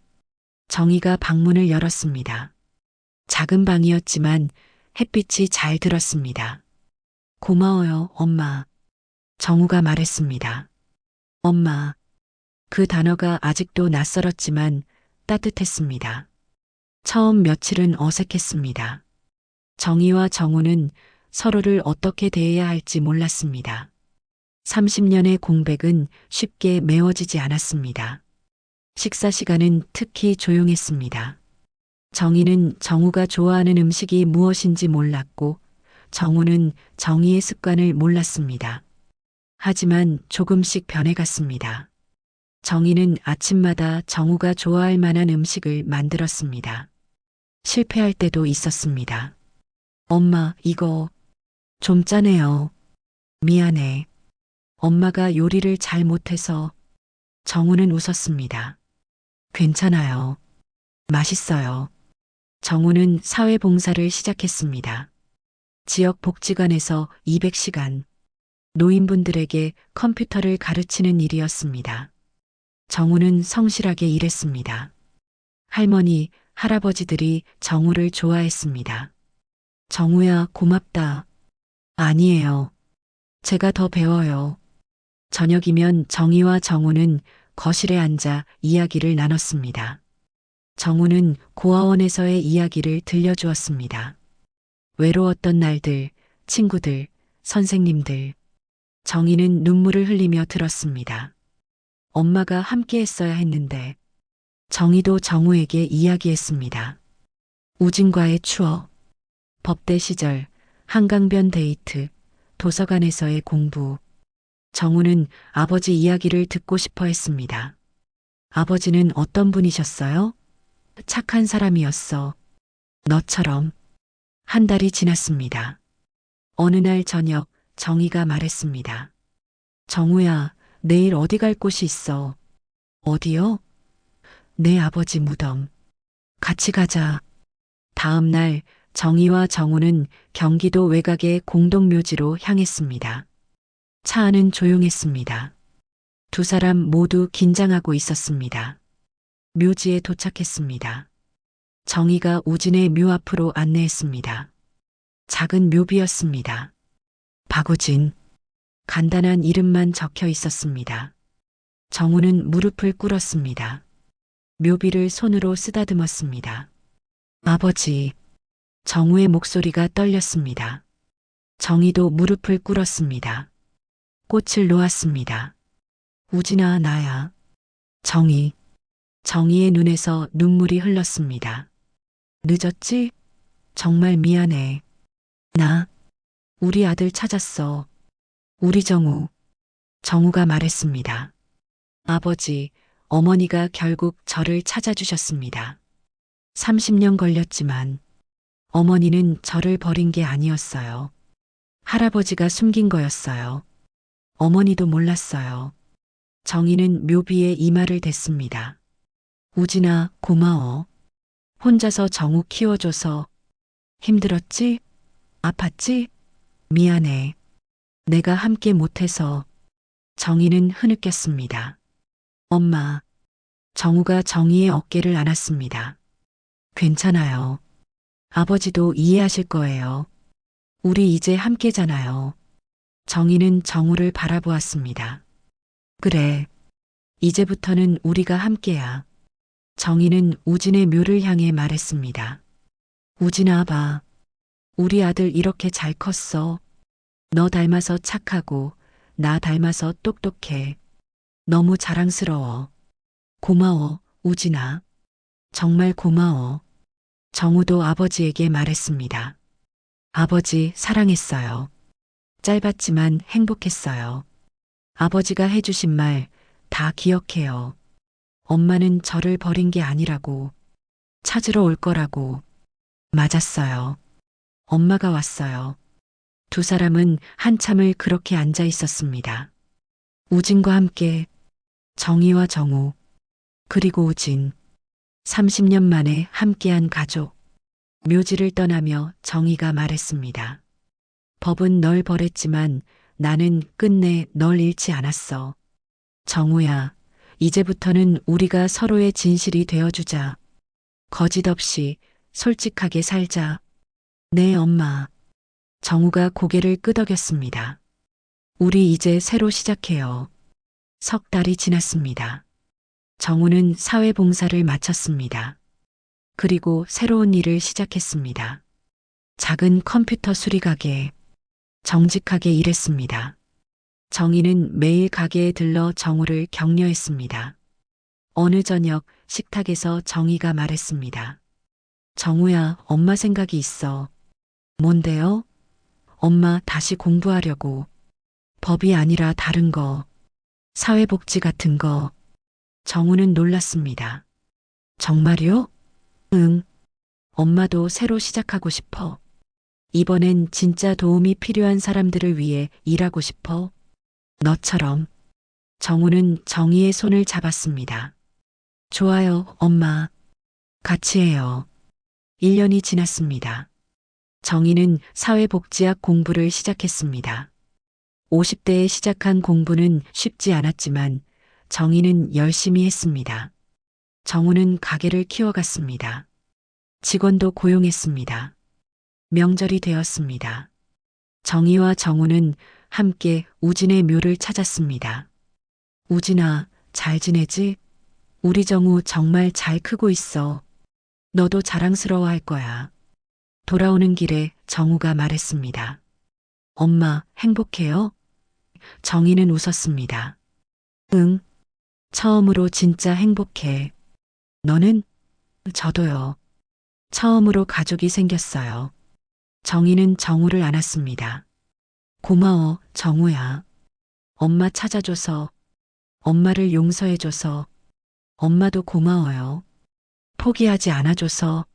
정의가 방문을 열었습니다. 작은 방이었지만 햇빛이 잘 들었습니다. 고마워요, 엄마. 정우가 말했습니다. 엄마. 그 단어가 아직도 낯설었지만 따뜻했습니다. 처음 며칠은 어색했습니다. 정의와 정우는 서로를 어떻게 대해야 할지 몰랐습니다. 30년의 공백은 쉽게 메워지지 않았습니다. 식사 시간은 특히 조용했습니다. 정희는 정우가 좋아하는 음식이 무엇인지 몰랐고 정우는 정희의 습관을 몰랐습니다. 하지만 조금씩 변해갔습니다. 정희는 아침마다 정우가 좋아할 만한 음식을 만들었습니다. 실패할 때도 있었습니다. 엄마, 이거 좀 짜네요. 미안해. 엄마가 요리를 잘 못해서. 정우는 웃었습니다. 괜찮아요. 맛있어요. 정우는 사회봉사를 시작했습니다. 지역 복지관에서 200시간, 노인분들에게 컴퓨터를 가르치는 일이었습니다. 정우는 성실하게 일했습니다. 할머니, 할아버지들이 정우를 좋아했습니다. 정우야, 고맙다. 아니에요. 제가 더 배워요. 저녁이면 정희와 정우는 거실에 앉아 이야기를 나눴습니다. 정우는 고아원에서의 이야기를 들려주었습니다. 외로웠던 날들, 친구들, 선생님들. 정희는 눈물을 흘리며 들었습니다. 엄마가 함께 했어야 했는데. 정희도 정우에게 이야기했습니다. 우진과의 추억, 법대 시절, 한강변 데이트, 도서관에서의 공부. 정우는 아버지 이야기를 듣고 싶어 했습니다. 아버지는 어떤 분이셨어요? 착한 사람이었어. 너처럼. 한 달이 지났습니다. 어느 날 저녁 정희가 말했습니다. 정우야, 내일 어디 갈 곳이 있어. 어디요? 내 아버지 무덤. 같이 가자. 다음 날 정희와 정우는 경기도 외곽의 공동묘지로 향했습니다. 차 안은 조용했습니다. 두 사람 모두 긴장하고 있었습니다. 묘지에 도착했습니다. 정희가 우진의 묘 앞으로 안내했습니다. 작은 묘비였습니다. 박우진. 간단한 이름만 적혀 있었습니다. 정우는 무릎을 꿇었습니다. 묘비를 손으로 쓰다듬었습니다. 아버지. 정우의 목소리가 떨렸습니다. 정희도 무릎을 꿇었습니다. 꽃을 놓았습니다. 우진아, 나야. 정희. 정희의 눈에서 눈물이 흘렀습니다. 늦었지? 정말 미안해. 나, 우리 아들 찾았어. 우리 정우. 정우가 말했습니다. 아버지, 어머니가 결국 저를 찾아주셨습니다. 30년 걸렸지만 어머니는 저를 버린 게 아니었어요. 할아버지가 숨긴 거였어요. 어머니도 몰랐어요. 정희는 묘비에 이마를 댔습니다. 우진아, 고마워. 혼자서 정우 키워줘서. 힘들었지? 아팠지? 미안해. 내가 함께 못해서. 정희는 흐느꼈습니다. 엄마. 정우가 정희의 어깨를 안았습니다. 괜찮아요. 아버지도 이해하실 거예요. 우리 이제 함께잖아요. 정희는 정우를 바라보았습니다. 그래. 이제부터는 우리가 함께야. 정희는 우진의 묘를 향해 말했습니다. 우진아, 봐. 우리 아들 이렇게 잘 컸어. 너 닮아서 착하고 나 닮아서 똑똑해. 너무 자랑스러워. 고마워, 우진아. 정말 고마워. 정우도 아버지에게 말했습니다. 아버지, 사랑했어요. 짧았지만 행복했어요. 아버지가 해주신 말 다 기억해요. 엄마는 저를 버린 게 아니라고. 찾으러 올 거라고. 맞았어요. 엄마가 왔어요. 두 사람은 한참을 그렇게 앉아 있었습니다. 우진과 함께 정희와 정우, 그리고 우진. 30년 만에 함께한 가족. 묘지를 떠나며 정희가 말했습니다. 법은 널 벌했지만 나는 끝내 널 잃지 않았어. 정우야, 이제부터는 우리가 서로의 진실이 되어주자. 거짓 없이 솔직하게 살자. 네, 엄마. 정우가 고개를 끄덕였습니다. 우리 이제 새로 시작해요. 석 달이 지났습니다. 정우는 사회봉사를 마쳤습니다. 그리고 새로운 일을 시작했습니다. 작은 컴퓨터 수리가게. 정직하게 일했습니다. 정희는 매일 가게에 들러 정우를 격려했습니다. 어느 저녁 식탁에서 정희가 말했습니다. 정우야, 엄마 생각이 있어. 뭔데요? 엄마 다시 공부하려고. 법이 아니라 다른 거. 사회복지 같은 거. 정우는 놀랐습니다. 정말요? 응. 엄마도 새로 시작하고 싶어. 이번엔 진짜 도움이 필요한 사람들을 위해 일하고 싶어. 너처럼. 정우는 정희의 손을 잡았습니다. 좋아요, 엄마. 같이 해요. 1년이 지났습니다. 정희는 사회복지학 공부를 시작했습니다. 50대에 시작한 공부는 쉽지 않았지만 정희는 열심히 했습니다. 정우는 가게를 키워갔습니다. 직원도 고용했습니다. 명절이 되었습니다. 정희와 정우는 함께 우진의 묘를 찾았습니다. 우진아, 잘 지내지? 우리 정우 정말 잘 크고 있어. 너도 자랑스러워 할 거야. 돌아오는 길에 정우가 말했습니다. 엄마, 행복해요? 정희는 웃었습니다. 응, 처음으로 진짜 행복해. 너는? 저도요. 처음으로 가족이 생겼어요. 정희는 정우를 안았습니다. 고마워, 정우야. 엄마 찾아줘서, 엄마를 용서해줘서, 엄마도 고마워요. 포기하지 않아줘서.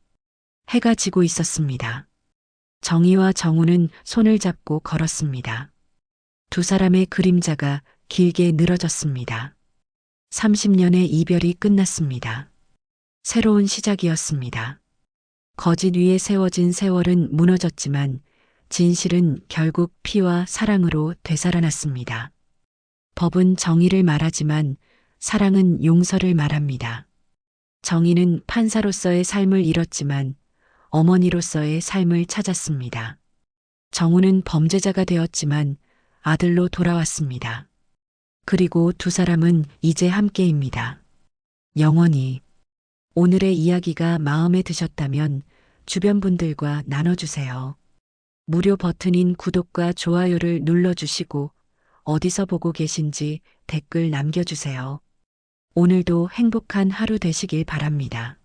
해가 지고 있었습니다. 정희와 정우는 손을 잡고 걸었습니다. 두 사람의 그림자가 길게 늘어졌습니다. 30년의 이별이 끝났습니다. 새로운 시작이었습니다. 거짓 위에 세워진 세월은 무너졌지만 진실은 결국 피와 사랑으로 되살아났습니다. 법은 정의를 말하지만 사랑은 용서를 말합니다. 정의는 판사로서의 삶을 잃었지만 어머니로서의 삶을 찾았습니다. 정우는 범죄자가 되었지만 아들로 돌아왔습니다. 그리고 두 사람은 이제 함께입니다. 영원히. 오늘의 이야기가 마음에 드셨다면 주변 분들과 나눠주세요. 무료 버튼인 구독과 좋아요를 눌러주시고 어디서 보고 계신지 댓글 남겨주세요. 오늘도 행복한 하루 되시길 바랍니다.